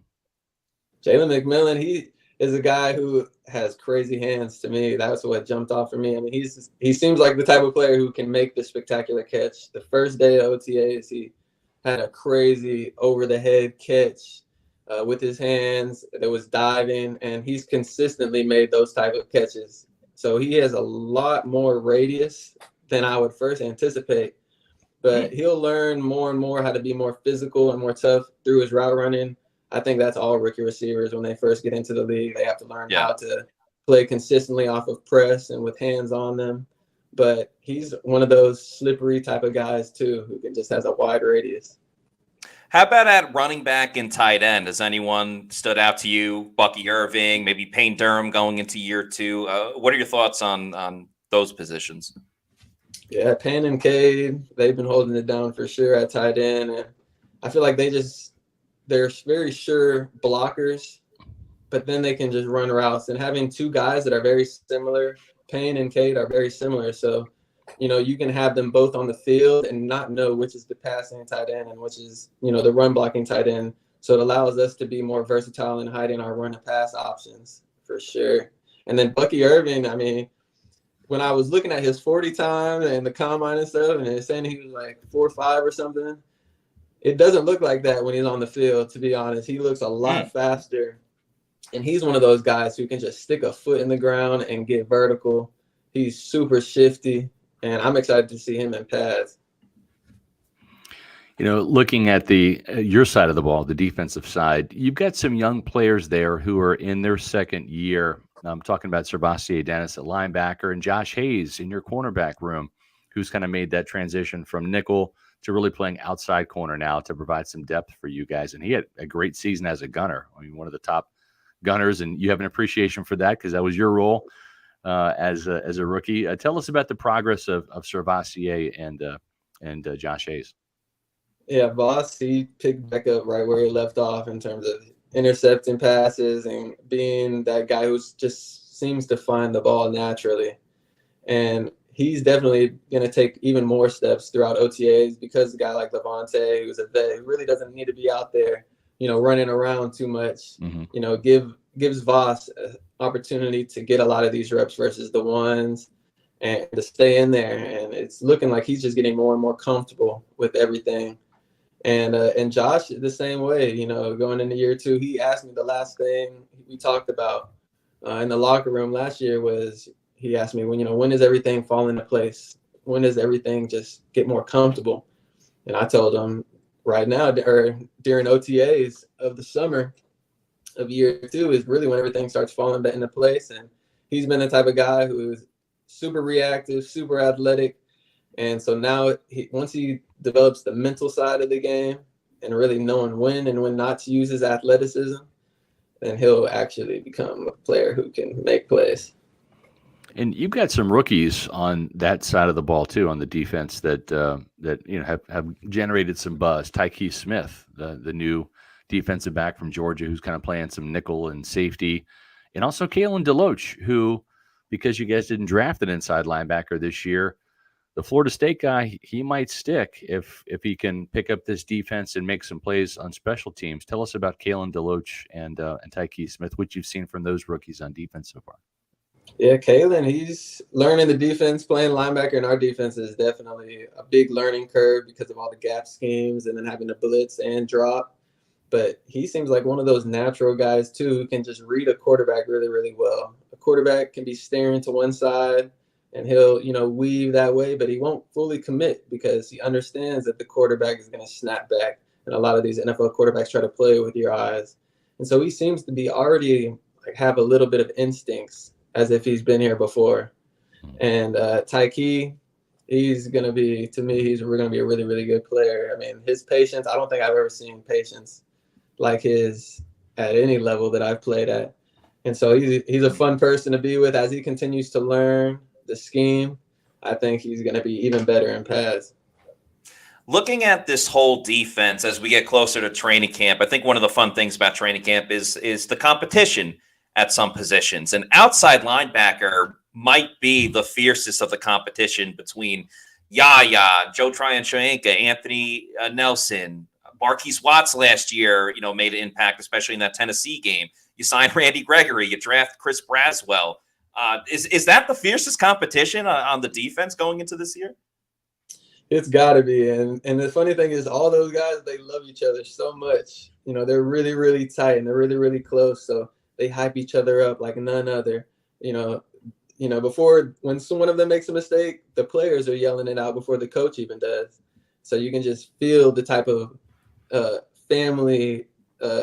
Jalen McMillan, he is a guy who has crazy hands to me. That's what jumped off for me. I mean, he seems like the type of player who can make the spectacular catch. The first day of OTAs, he had a crazy over-the-head catch with his hands that was diving, and he's consistently made those type of catches. So he has a lot more radius than I would first anticipate. But he'll learn more and more how to be more physical and more tough through his route running. I think that's all rookie receivers when they first get into the league. They have to learn how to play consistently off of press and with hands on them. But he's one of those slippery type of guys, too, who just has a wide radius. How about at running back and tight end? Has anyone stood out to you? Bucky Irving, maybe Payne Durham going into year 2. What are your thoughts on those positions? Yeah, Payne and Cade, they've been holding it down for sure at tight end. And I feel like they're very sure blockers, but then they can just run routes. And having two guys that are very similar, Payne and Cade are very similar. So, you can have them both on the field and not know which is the passing tight end and which is, the run blocking tight end. So it allows us to be more versatile in hiding our run and pass options for sure. And then Bucky Irving, I mean, when I was looking at his 40 time and the combine and stuff, and it's saying he was like 4.5 or something, it doesn't look like that when he's on the field, to be honest. He looks a lot faster. And he's one of those guys who can just stick a foot in the ground and get vertical. He's super shifty, and I'm excited to see him in pads. Looking at your side of the ball, the defensive side, you've got some young players there who are in their second year. I'm talking about Servassier Dennis at linebacker and Josh Hayes in your cornerback room, who's kind of made that transition from nickel to really playing outside corner now to provide some depth for you guys. And he had a great season as a gunner. I mean, one of the top gunners, and you have an appreciation for that because that was your role as a rookie. Tell us about the progress of Servassier and Josh Hayes. Yeah, Voss, he picked back up right where he left off in terms of intercepting passes and being that guy who just seems to find the ball naturally. And he's definitely going to take even more steps throughout OTAs because a guy like Levante, who's a vet, who really doesn't need to be out there, running around too much, gives Voss an opportunity to get a lot of these reps versus the ones and to stay in there. And it's looking like he's just getting more and more comfortable with everything. And Josh, the same way, going into year 2, he asked me the last thing we talked about in the locker room last year was he asked me, when does everything fall into place? When does everything just get more comfortable? And I told him right now, or during OTAs of the summer of year 2 is really when everything starts falling into place. And he's been the type of guy who is super reactive, super athletic. And so now once he develops the mental side of the game and really knowing when and when not to use his athleticism, then he'll actually become a player who can make plays. And you've got some rookies on that side of the ball too, on the defense that have generated some buzz. Tyke Smith, the new defensive back from Georgia, who's kind of playing some nickel and safety, and also Kalen DeLoach, who, because you guys didn't draft an inside linebacker this year, the Florida State guy, he might stick if he can pick up this defense and make some plays on special teams. Tell us about Kalen DeLoach and Tyke Smith, what you've seen from those rookies on defense so far. Yeah, Kalen, he's learning the defense. Playing linebacker in our defense is definitely a big learning curve because of all the gap schemes and then having to blitz and drop. But he seems like one of those natural guys, too, who can just read a quarterback really, really well. A quarterback can be staring to one side, and he'll, weave that way, but he won't fully commit because he understands that the quarterback is going to snap back. And a lot of these NFL quarterbacks try to play with your eyes. And so he seems to be already have a little bit of instincts as if he's been here before. And Tyke, he's going to be, to me, we're going to be a really, really good player. I mean, his patience, I don't think I've ever seen patience like his at any level that I've played at. And so he's a fun person to be with as he continues to learn. the scheme, I think he's going to be even better in pass. Looking at this whole defense as we get closer to training camp, I think one of the fun things about training camp is the competition at some positions. An outside linebacker might be the fiercest of the competition between Yaya, Joe Tryon-Shoyinka, Anthony Nelson, Marquise Watts last year, made an impact, especially in that Tennessee game. You signed Randy Gregory, you draft Chris Braswell. Is that the fiercest competition on the defense going into this year? It's got to be. And the funny thing is all those guys, they love each other so much. They're really, really tight and they're really, really close. So they hype each other up like none other. Before, when one of them makes a mistake, the players are yelling it out before the coach even does. So you can just feel the type of family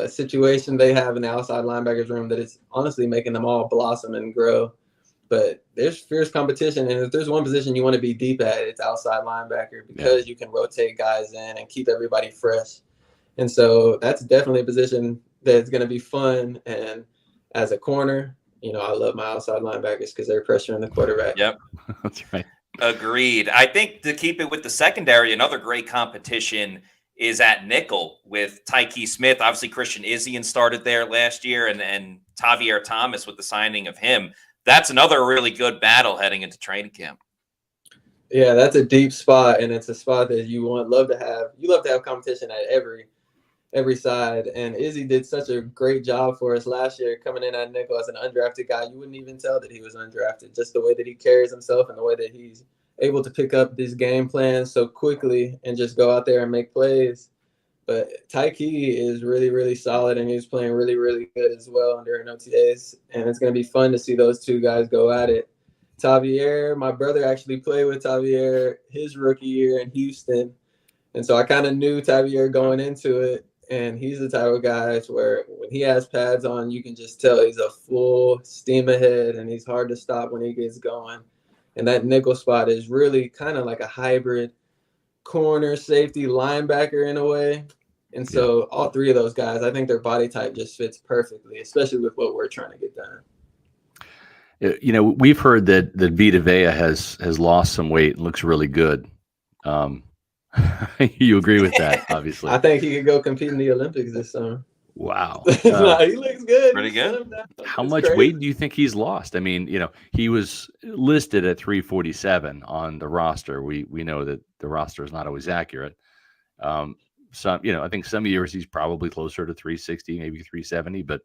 situation they have in the outside linebackers room that is honestly making them all blossom and grow. But there's fierce competition, and if there's one position you want to be deep at, it's outside linebacker because you can rotate guys in and keep everybody fresh. And so that's definitely a position that's going to be fun. And as a corner, I love my outside linebackers because they're pressuring the quarterback. Yep. That's right. Agreed. I think to keep it with the secondary, another great competition is at nickel with Tyke Smith. Obviously, Christian Izien started there last year, and Tavier Thomas with the signing of him. That's another really good battle heading into training camp. Yeah, that's a deep spot, and it's a spot that you love to have. You love to have competition at every side. And Izzy did such a great job for us last year coming in at nickel as an undrafted guy. You wouldn't even tell that he was undrafted, just the way that he carries himself and the way that he's able to pick up these game plans so quickly and just go out there and make plays. But Tyke is really, really solid, and he's playing really, really good as well during OTAs. And it's going to be fun to see those two guys go at it. Tavier, my brother actually played with Tavier his rookie year in Houston. And so I kind of knew Tavier going into it. And he's the type of guy where when he has pads on, you can just tell he's a full steam ahead, and he's hard to stop when he gets going. And that nickel spot is really kind of like a hybrid corner, safety, linebacker in a way. And so all three of those guys, I think their body type just fits perfectly, especially with what we're trying to get done. We've heard that Vita Vea has lost some weight and looks really good. You agree with that, obviously. I think he could go compete in the Olympics this summer. Wow. No, he looks good. Pretty good. How much weight do you think he's lost? I mean, he was listed at 347 on the roster. We know that the roster is not always accurate. I think some years he's probably closer to 360, maybe 370. But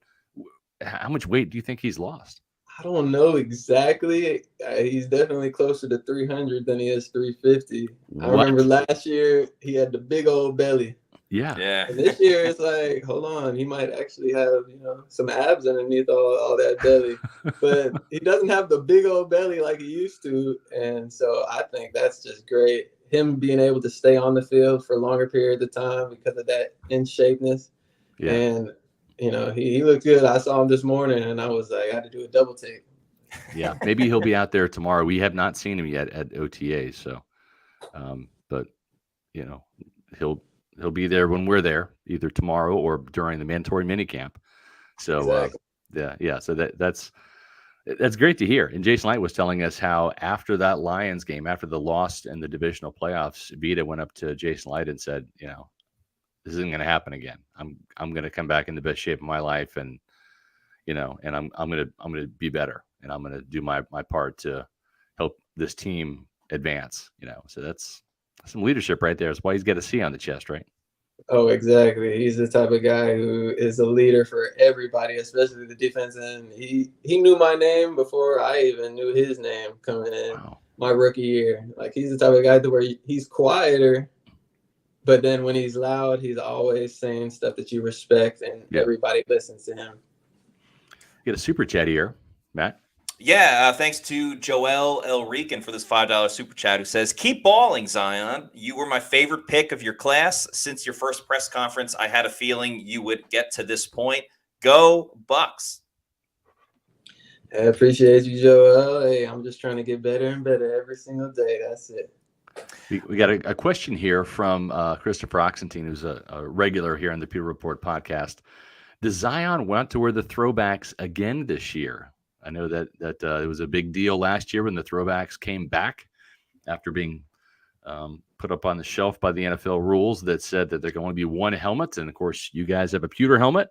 how much weight do you think he's lost? I don't know exactly. He's definitely closer to 300 than he is 350. I remember last year he had the big old belly. Yeah. And this year it's like, hold on, he might actually have, some abs underneath all that belly. But he doesn't have the big old belly like he used to. And so I think that's just great. Him being able to stay on the field for longer periods of time because of that in shapeness. Yeah. And he looked good. I saw him this morning, and I was like, I had to do a double take. Yeah, maybe he'll be out there tomorrow. We have not seen him yet at OTA, so, but he'll be there when we're there, either tomorrow or during the mandatory minicamp. So, exactly. So that's great to hear. And Jason Light was telling us how after that Lions game, after the loss in the divisional playoffs, Vita went up to Jason Light and said, this isn't going to happen again. I'm going to come back in the best shape of my life, and and I'm going to be better, and I'm going to do my part to help this team advance. So that's some leadership right there. That's why he's got a C on the chest, right? Oh, exactly. He's the type of guy who is a leader for everybody, especially the defense. And he knew my name before I even knew his name coming in my rookie year. Like, he's the type of guy to where he's quieter. But then when he's loud, he's always saying stuff that you respect, and everybody listens to him. Get a super chat here, Matt. Yeah, thanks to Joel Elrican for this $5 super chat, who says, keep balling, Zyon. You were my favorite pick of your class. Since your first press conference, I had a feeling you would get to this point. Go Bucs. I appreciate you, Joel. Hey, I'm just trying to get better and better every single day. That's it. We got a question here from Christopher Oxentine, who's a regular here on the Pewter Report podcast. Does Zyon want to wear the throwbacks again this year? I know that it was a big deal last year when the throwbacks came back after being put up on the shelf by the NFL rules that said that there can only be one helmet. And of course, you guys have a pewter helmet,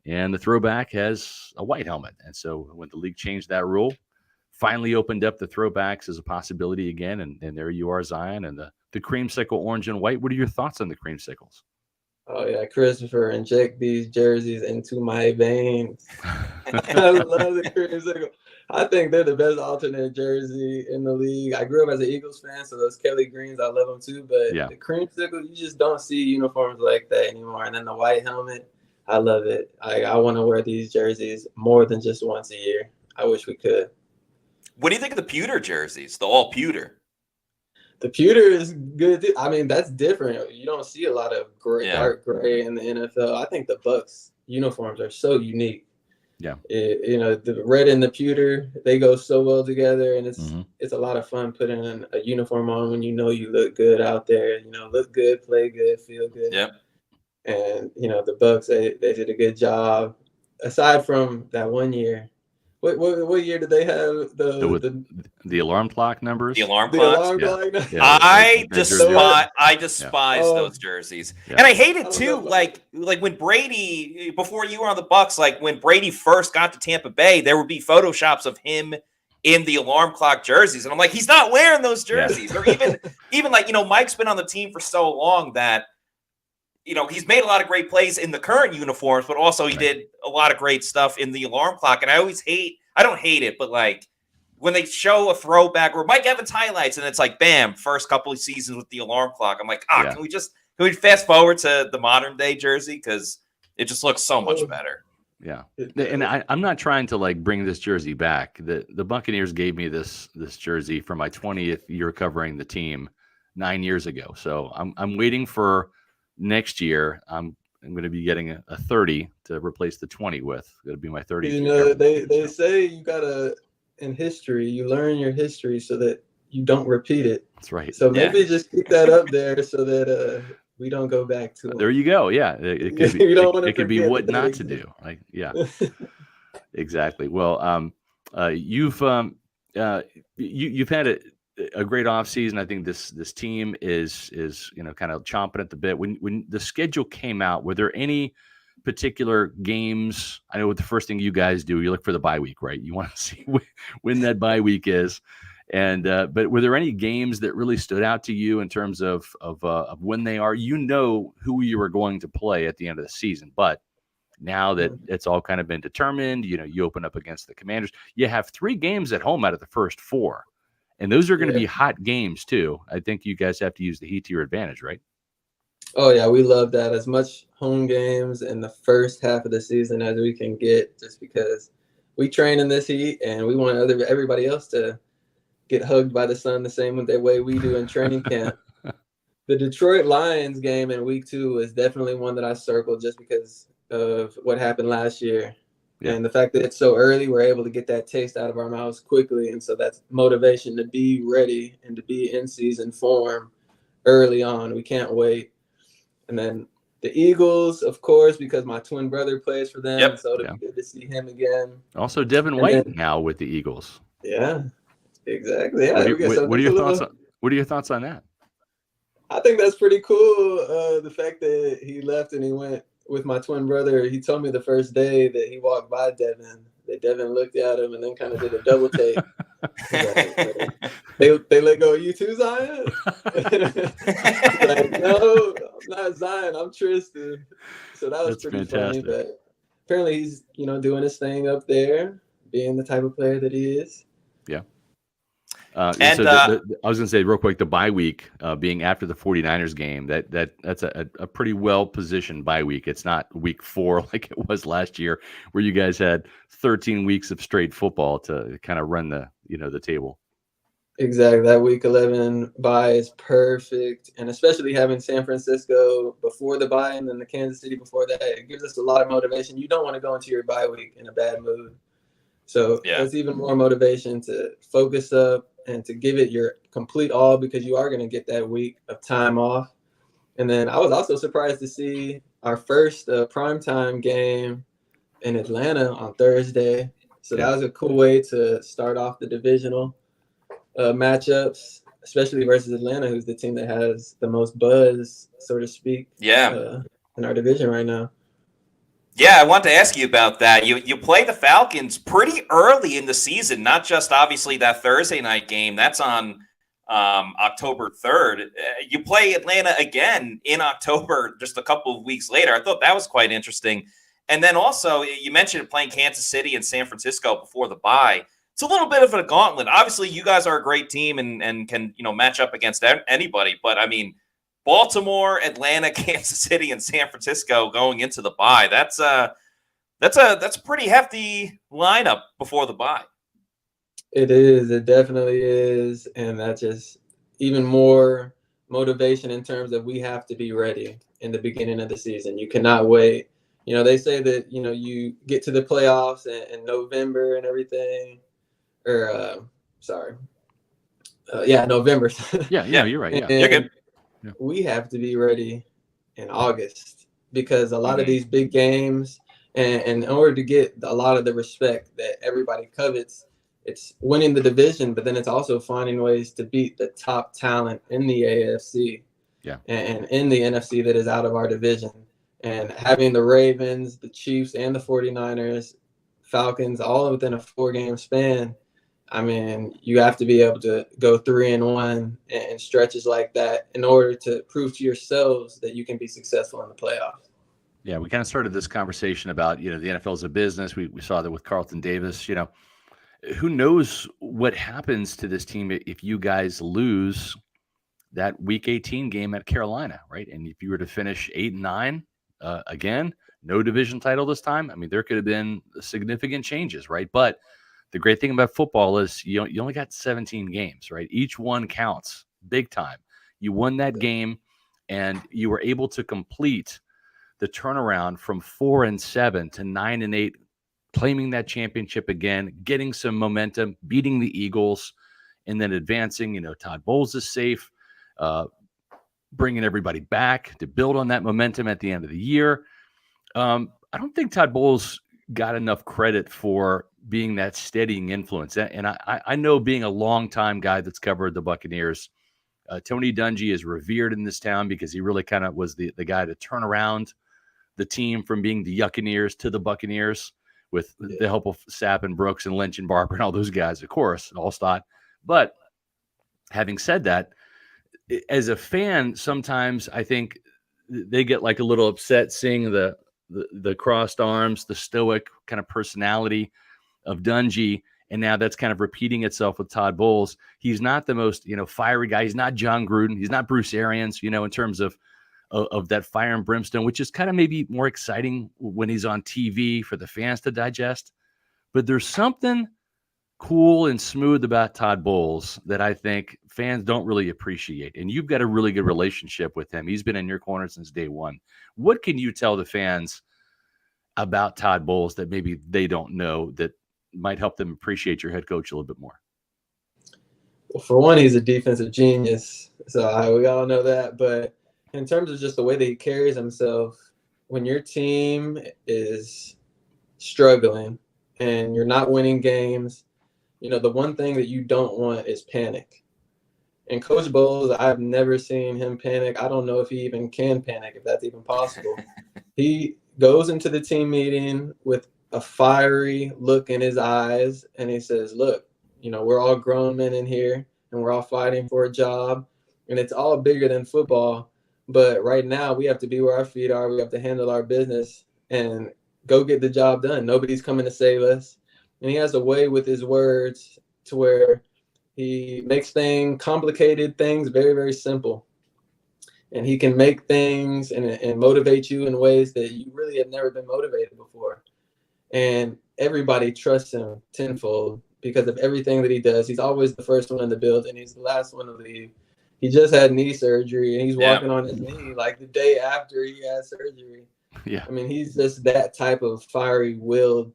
and the throwback has a white helmet. And so when the league changed that rule, finally opened up the throwbacks as a possibility again. And there you are, Zyon, and the creamsicle orange and white. What are your thoughts on the creamsicles? Oh yeah, Christopher, inject these jerseys into my veins. I love the creamsicle. I think they're the best alternate jersey in the league. I grew up as an Eagles fan, so those Kelly Greens, I love them too. But the creamsicle, you just don't see uniforms like that anymore. And then the white helmet, I love it. I want to wear these jerseys more than just once a year. I wish we could. What do you think of the pewter jerseys, the all pewter? The pewter is good. I mean, that's different. You don't see a lot of dark gray in the NFL. I think the Bucs uniforms are so unique. Yeah. The red and the pewter, they go so well together, and it's a lot of fun putting a uniform on when you know you look good out there. Look good, play good, feel good. Yep. And the Bucs, they did a good job. Aside from that one year, what year did they have the alarm clock numbers? The alarm clock. Yeah. I despise those jerseys, and I hate it too. Like when Brady, before you were on the Bucs, like when Brady first got to Tampa Bay, there would be photoshops of him in the alarm clock jerseys, and I'm like, he's not wearing those jerseys. Or even like Mike's been on the team for so long that he's made a lot of great plays in the current uniforms, but also he did a lot of great stuff in the alarm clock. And I don't hate it, but like when they show a throwback or Mike Evans highlights and it's like, bam, first couple of seasons with the alarm clock. I'm like, can we fast forward to the modern day jersey? Because it just looks so much better. Yeah. And I'm not trying to like bring this jersey back. The Buccaneers gave me this jersey for my 20th year covering the team 9 years ago. So I'm waiting for next year. I'm going to be getting a 30 to replace the 20 with. It'll be my 30. They say you gotta, in history, you learn your history so that you don't repeat it. That's right. So maybe just keep that up there so that we don't go back to it. There you go. Yeah, it could be. It could be what not to do. Like, yeah, exactly. Well, you've had a great offseason. I think this team is kind of chomping at the bit. When the schedule came out, were there any particular games? I know what the first thing you guys do, you look for the bye week, right? You want to see when that bye week is. And but were there any games that really stood out to you in terms of when they are? Who you were going to play at the end of the season, but now that it's all kind of been determined, you open up against the Commanders. You have 3 games at home out of the first 4. And those are going to be hot games, too. I think you guys have to use the heat to your advantage, right? Oh, yeah. We love that. As much home games in the first half of the season as we can get, just because we train in this heat and we want everybody else to get hugged by the sun the same way we do in training camp. The Detroit Lions game in week 2 is definitely one that I circled just because of what happened last year. Yeah. And the fact that it's so early, we're able to get that taste out of our mouths quickly. And so that's motivation to be ready and to be in season form early on. We can't wait. And then the Eagles, of course, because my twin brother plays for them. Yep. So it'll be good to see him again. Also, Devin White now with the Eagles. Yeah, exactly. Yeah, what are your thoughts on that? I think that's pretty cool. The fact that he left and he went with my twin brother. He told me the first day that he walked by Devin, that Devin looked at him and then kind of did a double take. They let go of you too, Zyon? Like, no, I'm not Zyon. I'm Tristan. So that was pretty fantastic. Funny. But apparently he's, doing his thing up there, being the type of player that he is. Yeah. I was going to say real quick, the bye week being after the 49ers game, that's a pretty well-positioned bye week. It's not week 4 like it was last year where you guys had 13 weeks of straight football to kind of run the table. Exactly. That week 11 bye is perfect. And especially having San Francisco before the bye and then the Kansas City before that, it gives us a lot of motivation. You don't want to go into your bye week in a bad mood. So It's even more motivation to focus up and to give it your complete all because you are going to get that week of time off. And then I was also surprised to see our first primetime game in Atlanta on Thursday. So that was a cool way to start off the divisional matchups, especially versus Atlanta, who's the team that has the most buzz, so to speak, in our division right now. Yeah, I want to ask you about that. You play the Falcons pretty early in the season, not just obviously that Thursday night game. That's on October 3rd. You play Atlanta again in October, just a couple of weeks later. I thought that was quite interesting. And then also, you mentioned playing Kansas City and San Francisco before the bye. It's a little bit of a gauntlet. Obviously, you guys are a great team and can match up against anybody. But I mean, Baltimore, Atlanta, Kansas City, and San Francisco going into the bye. That's a pretty hefty lineup before the bye. It is. It definitely is. And that's just even more motivation in terms of we have to be ready in the beginning of the season. You cannot wait. They say that, you get to the playoffs in November and everything. November. Yeah, you're right. Yeah, you're good. Yeah. We have to be ready in August because a lot of these big games, and in order to get a lot of the respect that everybody covets, it's winning the division, but then it's also finding ways to beat the top talent in the AFC and in the NFC that is out of our division. And having the Ravens, the Chiefs, and the 49ers, Falcons, all within a 4-game span, I mean, you have to be able to go 3-1 and stretches like that in order to prove to yourselves that you can be successful in the playoffs. Yeah, we kind of started this conversation about, the NFL is a business. We saw that with Carlton Davis. Who knows what happens to this team if you guys lose that Week 18 game at Carolina, right? And if you were to finish 8-9, again, no division title this time. I mean, there could have been significant changes, right? But the great thing about football is you only got 17 games, right? Each one counts big time. You won that game, and you were able to complete the turnaround from 4-7 to 9-8, claiming that championship again, getting some momentum, beating the Eagles, and then advancing. Todd Bowles is safe, bringing everybody back to build on that momentum at the end of the year. I don't think Todd Bowles got enough credit for being that steadying influence. And I know, being a longtime guy that's covered the Buccaneers, Tony Dungy is revered in this town because he really kind of was the guy to turn around the team from being the Yuccaneers to the Buccaneers with the help of Sapp and Brooks and Lynch and Barber and all those guys, of course, and Allstott. But having said that, as a fan, sometimes I think they get like a little upset seeing the crossed arms, the stoic kind of personality of Dungy, and now that's kind of repeating itself with Todd Bowles. He's not the most fiery guy. He's not John Gruden. He's not Bruce Arians. In terms of that fire and brimstone, which is kind of maybe more exciting when he's on TV for the fans to digest. But there's something cool and smooth about Todd Bowles that I think fans don't really appreciate. And you've got a really good relationship with him. He's been in your corner since day one. What can you tell the fans about Todd Bowles that maybe they don't know that might help them appreciate your head coach a little bit more? Well, for one, he's a defensive genius. So we all know that. But in terms of just the way that he carries himself, when your team is struggling and you're not winning games, the one thing that you don't want is panic. And Coach Bowles, I've never seen him panic. I don't know if he even can panic, if that's even possible. He goes into the team meeting with a fiery look in his eyes, and he says, look, we're all grown men in here, and we're all fighting for a job, and it's all bigger than football. But right now, we have to be where our feet are. We have to handle our business and go get the job done. Nobody's coming to save us. And he has a way with his words to where he makes complicated things very, very simple. And he can make things and motivate you in ways that you really have never been motivated before. And everybody trusts him tenfold because of everything that he does. He's always the first one in the building. He's the last one to leave. He just had knee surgery, and he's walking on his knee like the day after he had surgery. Yeah. I mean, he's just that type of fiery-willed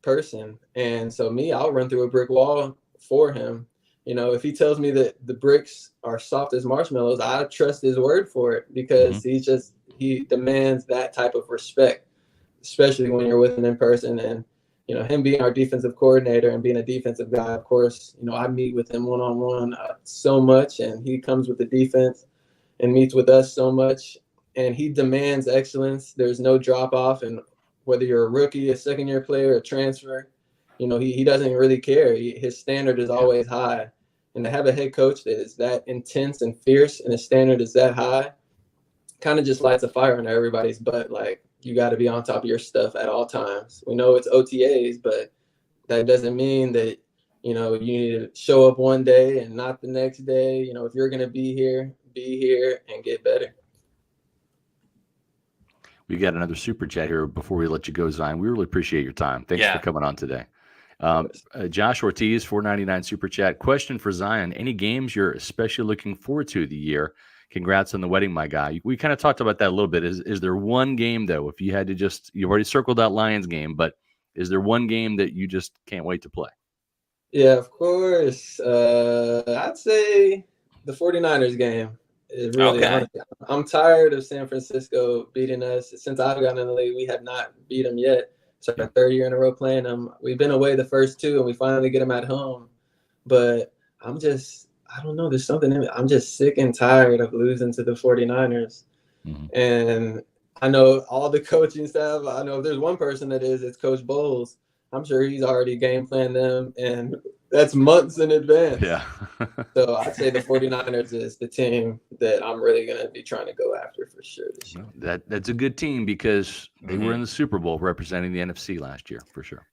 person. And so I'll run through a brick wall for him. If he tells me that the bricks are soft as marshmallows, I trust his word for it because he demands that type of respect, especially when you're with him in person. And him being our defensive coordinator and being a defensive guy, of course, I meet with him one-on-one so much, and he comes with the defense and meets with us so much, and he demands excellence. There's no drop-off, and whether you're a rookie, a second-year player, a transfer, he doesn't really care. His standard is always high, and to have a head coach that is that intense and fierce and his standard is that high kind of just lights a fire under everybody's butt. Like, you got to be on top of your stuff at all times. We know it's OTAs, but that doesn't mean that, you need to show up one day and not the next day. If you're going to be here and get better. We got another super chat here before we let you go, Zyon. We really appreciate your time. Thanks for coming on today. Josh Ortiz, $4.99 super chat. Question for Zyon. Any games you're especially looking forward to the year? Congrats on the wedding, my guy. We kind of talked about that a little bit. Is there one game, though, if you had to you've already circled that Lions game, but is there one game that you just can't wait to play? Yeah, of course. I'd say the 49ers game. Really, honestly, I'm tired of San Francisco beating us. Since I've gotten in the league, we have not beat them yet. It's our third year in a row playing them. We've been away the first two, and we finally get them at home. But I don't know. There's something in me. I'm just sick and tired of losing to the 49ers. Mm-hmm. And I know all the coaching staff. I know if there's one person that it's Coach Bowles. I'm sure he's already game planned them, and that's months in advance. Yeah. So I'd say the 49ers is the team that I'm really going to be trying to go after for sure this year. That's a good team because they were in the Super Bowl representing the NFC last year, for sure.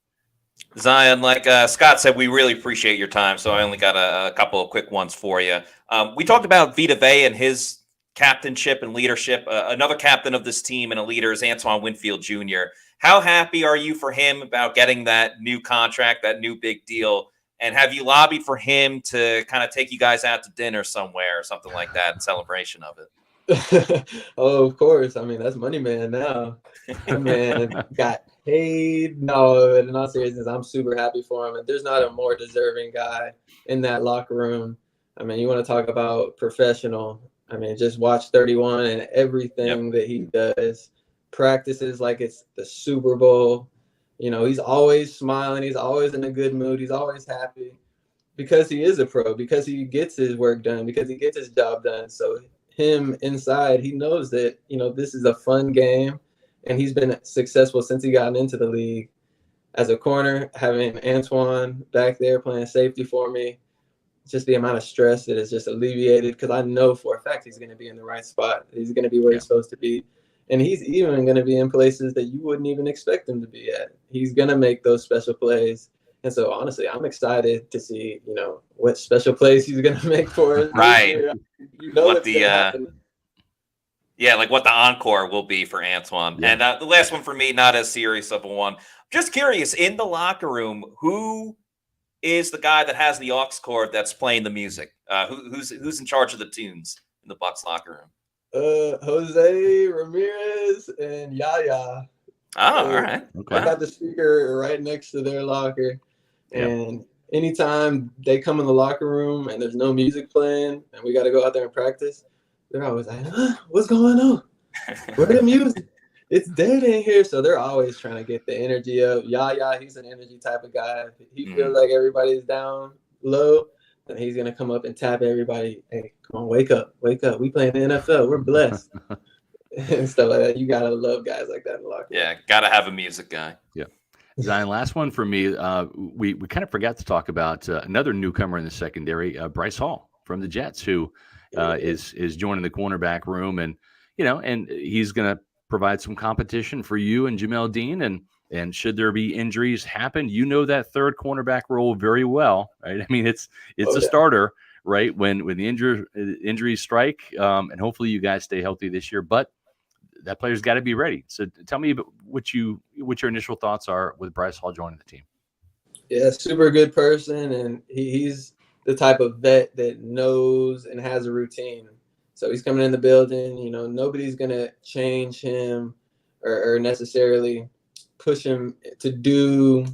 Zyon, like Scott said, we really appreciate your time. So I only got a couple of quick ones for you. We talked about Vita Vea and his captainship and leadership. Another captain of this team and a leader is Antoine Winfield Jr. How happy are you for him about getting that new contract, that new big deal? And have you lobbied for him to kind of take you guys out to dinner somewhere or something like that in celebration of it? Oh, of course. I mean, that's money man now. Man got paid. No, in all seriousness, I'm super happy for him. And there's not a more deserving guy in that locker room. I mean, you want to talk about professional. I mean, just watch 31 and everything that he does. Practices like it's the Super Bowl. He's always smiling. He's always in a good mood. He's always happy because he is a pro, because he gets his work done, because he gets his job done. So him inside, he knows that, this is a fun game, and he's been successful since he got into the league as a corner, having Antoine back there playing safety for me. Just the amount of stress that is just alleviated because I know for a fact he's going to be in the right spot. He's going to be where he's supposed to be. And he's even going to be in places that you wouldn't even expect him to be at. He's going to make those special plays. And so, honestly, I'm excited to see, what special plays he's going to make for us. Right. What the like what the encore will be for Antoine. Yeah. And the last one for me, not as serious of a one. Just curious, in the locker room, who is the guy that has the aux cord that's playing the music? Who's in charge of the tunes in the Bucs locker room? Jose Ramirez and Yaya. Oh, all right. Okay. I got the speaker right next to their locker. And anytime they come in the locker room and there's no music playing and we got to go out there and practice, they're always like, what's going on? Where's the music? It's dead in here. So they're always trying to get the energy up. Yaya, he's an energy type of guy. He feels like everybody's down low. And he's going to come up and tap everybody. Hey, come on, wake up. We playing the NFL. We're blessed. And stuff like that. You got to love guys like that in the locker room. Yeah, got to have a music guy. Yeah. Zyon, last one for me. We kind of forgot to talk about another newcomer in the secondary, Bryce Hall from the Jets, who is joining the cornerback room. And, and he's going to provide some competition for you and Jamel Dean. And should there be injuries happen, that third cornerback role very well, right? I mean, it's a starter, right? When the injuries strike, and hopefully you guys stay healthy this year, but that player's got to be ready. So tell me what your initial thoughts are with Bryce Hall joining the team. Yeah, super good person, and he's the type of vet that knows and has a routine. So he's coming in the building. Nobody's gonna change him or necessarily push him to do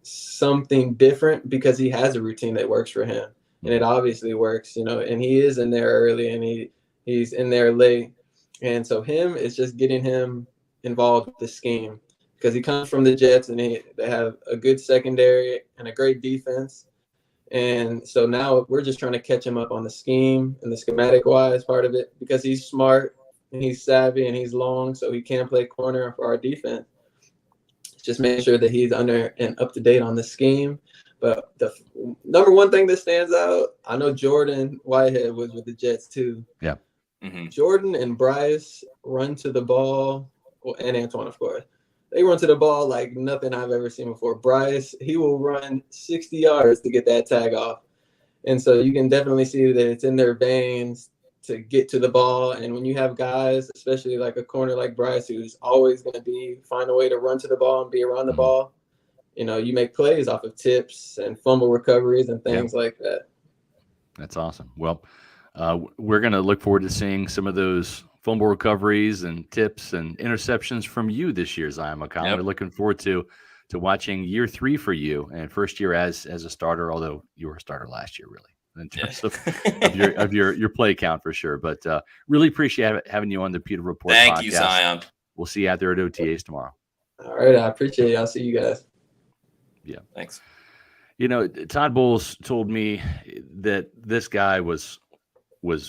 something different because he has a routine that works for him, and it obviously works, and he is in there early and he's in there late. And so it's just getting him involved with the scheme because he comes from the Jets, and they have a good secondary and a great defense. And so now we're just trying to catch him up on the scheme and the schematic wise part of it, because he's smart and he's savvy and he's long, so he can play corner for our defense. Just make sure that he's under and up to date on the scheme. But the number one thing that stands out, I know Jordan Whitehead was with the Jets too. Yeah. Mm-hmm. Jordan and Bryce run to the ball, and Antoine, of course. They run to the ball like nothing I've ever seen before. Bryce, he will run 60 yards to get that tag off. And so you can definitely see that it's in their veins to get to the ball. And when you have guys, especially like a corner like Bryce, who's always going to find a way to run to the ball and be around the ball, you make plays off of tips and fumble recoveries and things like that. That's awesome. Well, we're going to look forward to seeing some of those fumble recoveries and tips and interceptions from you this year, Zyon McCollum. Yep. We're looking forward to watching year 3 for you, and first year as a starter, although you were a starter last year, really, in terms of your play count for sure. But really appreciate having you on the Pewter Report podcast. Thank you, Zyon. We'll see you out there at OTAs tomorrow. All right. I appreciate it. I'll see you guys. Yeah. Thanks. Todd Bowles told me that this guy was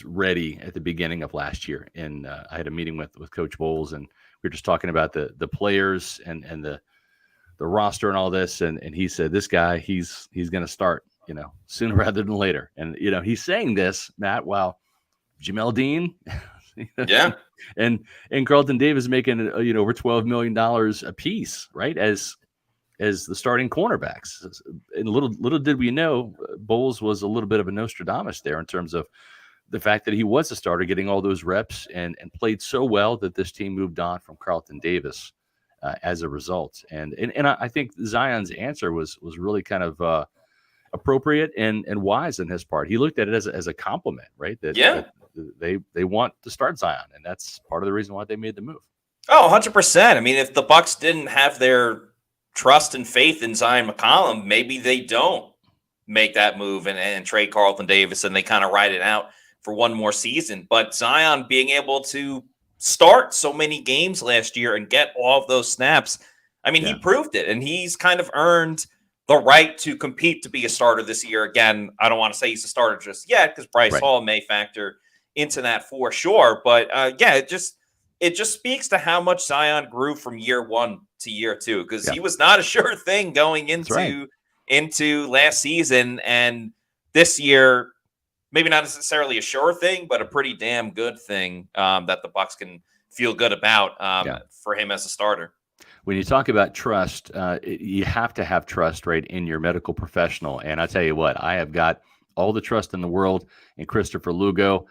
ready at the beginning of last year. And I had a meeting with Coach Bowles, and we were just talking about the players and the roster and all this. And he said, this guy, he's going to start, sooner rather than later. And, he's saying this, Matt, while Jamel Dean and Carlton Davis making, over $12 million a piece, right? As the starting cornerbacks. And little did we know, Bowles was a little bit of a Nostradamus there in terms of the fact that he was a starter, getting all those reps and played so well that this team moved on from Carlton Davis as a result. And I think Zyon's answer was really kind of appropriate and wise in his part. He looked at it as a compliment, right? That they want to start Zyon, and that's part of the reason why they made the move. Oh, 100%. I mean, if the Bucs didn't have their trust and faith in Zyon McCollum, maybe they don't make that move and trade Carlton Davis, and they kind of ride it out for one more season. But Zyon being able to start so many games last year and get all of those snaps, I mean, he proved it, and he's kind of earned the right to compete to be a starter this year. Again, I don't want to say he's a starter just yet, because Bryce Hall may factor into that for sure. But it just speaks to how much Zyon grew from year 1 to year 2, because he was not a sure thing going into last season, and this year, maybe not necessarily a sure thing, but a pretty damn good thing that the Bucs can feel good about for him as a starter. When you talk about trust, you have to have trust, right, in your medical professional. And I tell you what, I have got all the trust in the world in Christopher Lugo.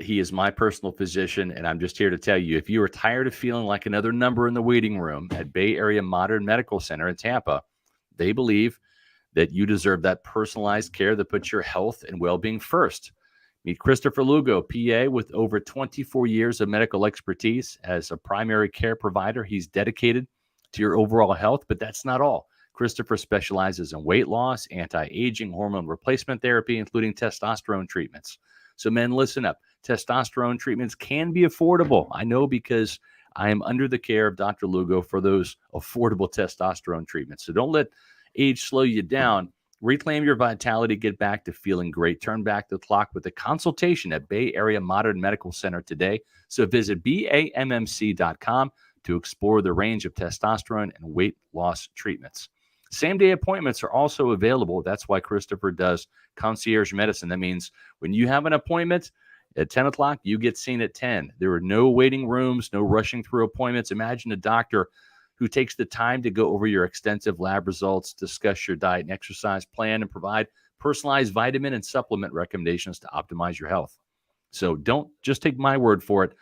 He is my personal physician, and I'm just here to tell you, if you are tired of feeling like another number in the waiting room at Bay Area Modern Medical Center in Tampa, they believe that you deserve that personalized care that puts your health and well-being first. Meet Christopher Lugo, PA, with over 24 years of medical expertise. As a primary care provider, he's dedicated to your overall health, but that's not all. Christopher specializes in weight loss, anti-aging, hormone replacement therapy, including testosterone treatments. So men, listen up. Testosterone treatments can be affordable. I know, because I am under the care of Dr. Lugo for those affordable testosterone treatments. So don't let age slow you down. Reclaim your vitality. Get back to feeling great. Turn back the clock with a consultation at Bay Area Modern Medical Center today. So visit BAMMC.com to explore the range of testosterone and weight loss treatments. Same-day appointments are also available. That's why Christopher does concierge medicine. That means when you have an appointment at 10 o'clock, you get seen at 10. There are no waiting rooms, no rushing through appointments. Imagine a doctor who takes the time to go over your extensive lab results, discuss your diet and exercise plan, and provide personalized vitamin and supplement recommendations to optimize your health. So don't just take my word for it.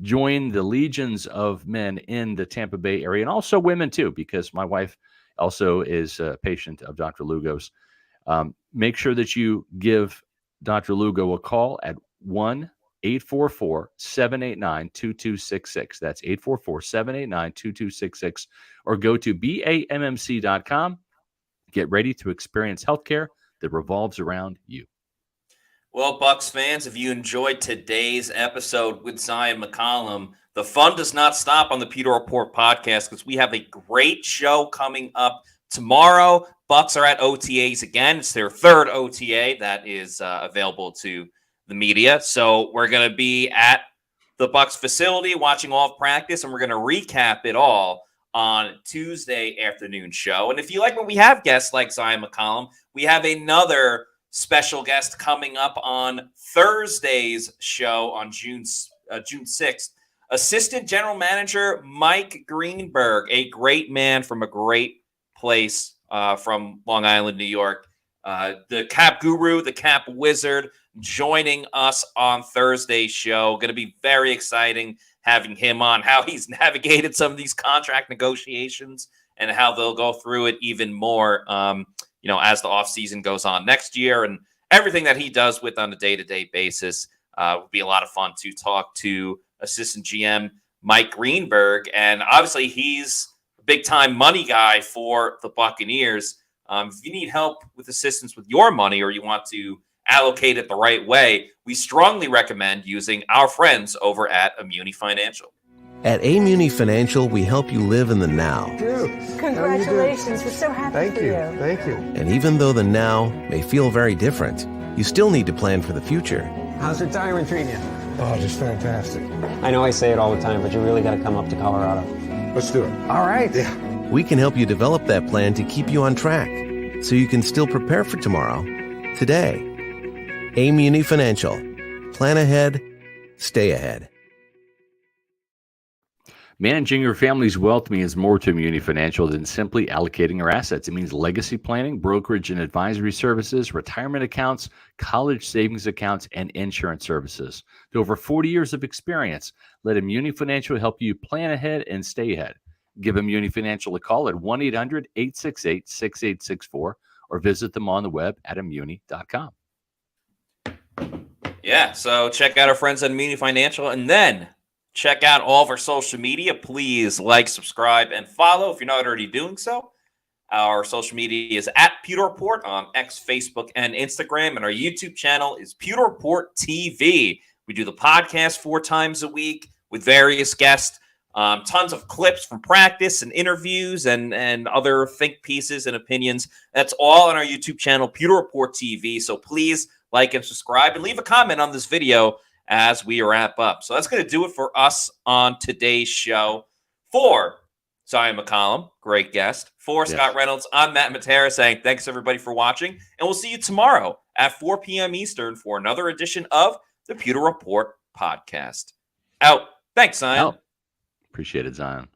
Join the legions of men in the Tampa Bay area, and also women too, because my wife also is a patient of Dr. Lugo's. Make sure that you give Dr. Lugo a call at 1-844-789-2266. That's 844-789-2266. Or go to BAMMC.com. Get ready to experience healthcare that revolves around you. Well, Bucs fans, if you enjoyed today's episode with Zyon McCollum, the fun does not stop on the Pewter Report podcast because we have a great show coming up tomorrow. Bucs are at OTAs again. It's their third OTA that is available to the media. So we're going to be at the Bucs facility watching all of practice, and we're going to recap it all on Tuesday afternoon show. And if you like when we have guests like Zyon McCollum, we have another special guest coming up on Thursday's show on June 6th. Assistant General Manager Mike Greenberg, a great man from a great place from Long Island, New York. The Cap Guru, the Cap Wizard, joining us on Thursday's show. Going to be very exciting having him on, how he's navigated some of these contract negotiations and how they'll go through it even more, as the offseason goes on next year, and everything that he does with on a day-to-day basis. Will be a lot of fun to talk to Assistant GM Mike Greenberg. And obviously he's a big-time money guy for the Buccaneers. If you need help with assistance with your money or you want to allocate it the right way, we strongly recommend using our friends over at Immuni Financial. At Immuni Financial, we help you live in the now. Congratulations. We're so happy for you. Thank you. And even though the now may feel very different, you still need to plan for the future. How's retirement treating you? Oh, just fantastic. I know I say it all the time, but you really got to come up to Colorado. Let's do it. All right. Yeah. We can help you develop that plan to keep you on track so you can still prepare for tomorrow, today. Immuni Financial. Plan ahead, stay ahead. Managing your family's wealth means more to Immuni Financial than simply allocating your assets. It means legacy planning, brokerage and advisory services, retirement accounts, college savings accounts, and insurance services. With over 40 years of experience, let Immuni Financial help you plan ahead and stay ahead. Give Immuni Financial a call at 1-800-868-6864 or visit them on the web at immuni.com. Yeah, so check out our friends at Immuni Financial, and then check out all of our social media. Please like, subscribe, and follow if you're not already doing so. Our social media is at Pewter Report on X, Facebook, and Instagram, and our YouTube channel is Pewter Report TV. We do the podcast 4 times a week with various guests, tons of clips from practice and interviews and other think pieces and opinions. That's all on our YouTube channel, Pewter Report TV. So please like and subscribe and leave a comment on this video as we wrap up. So that's going to do it for us on today's show. For Zyon McCollum, great guest. For Scott Reynolds, I'm Matt Matera saying thanks everybody for watching, and we'll see you tomorrow at 4 p.m. Eastern for another edition of the Pewter Report podcast. Out. Thanks, Zyon. Appreciate it, Zyon.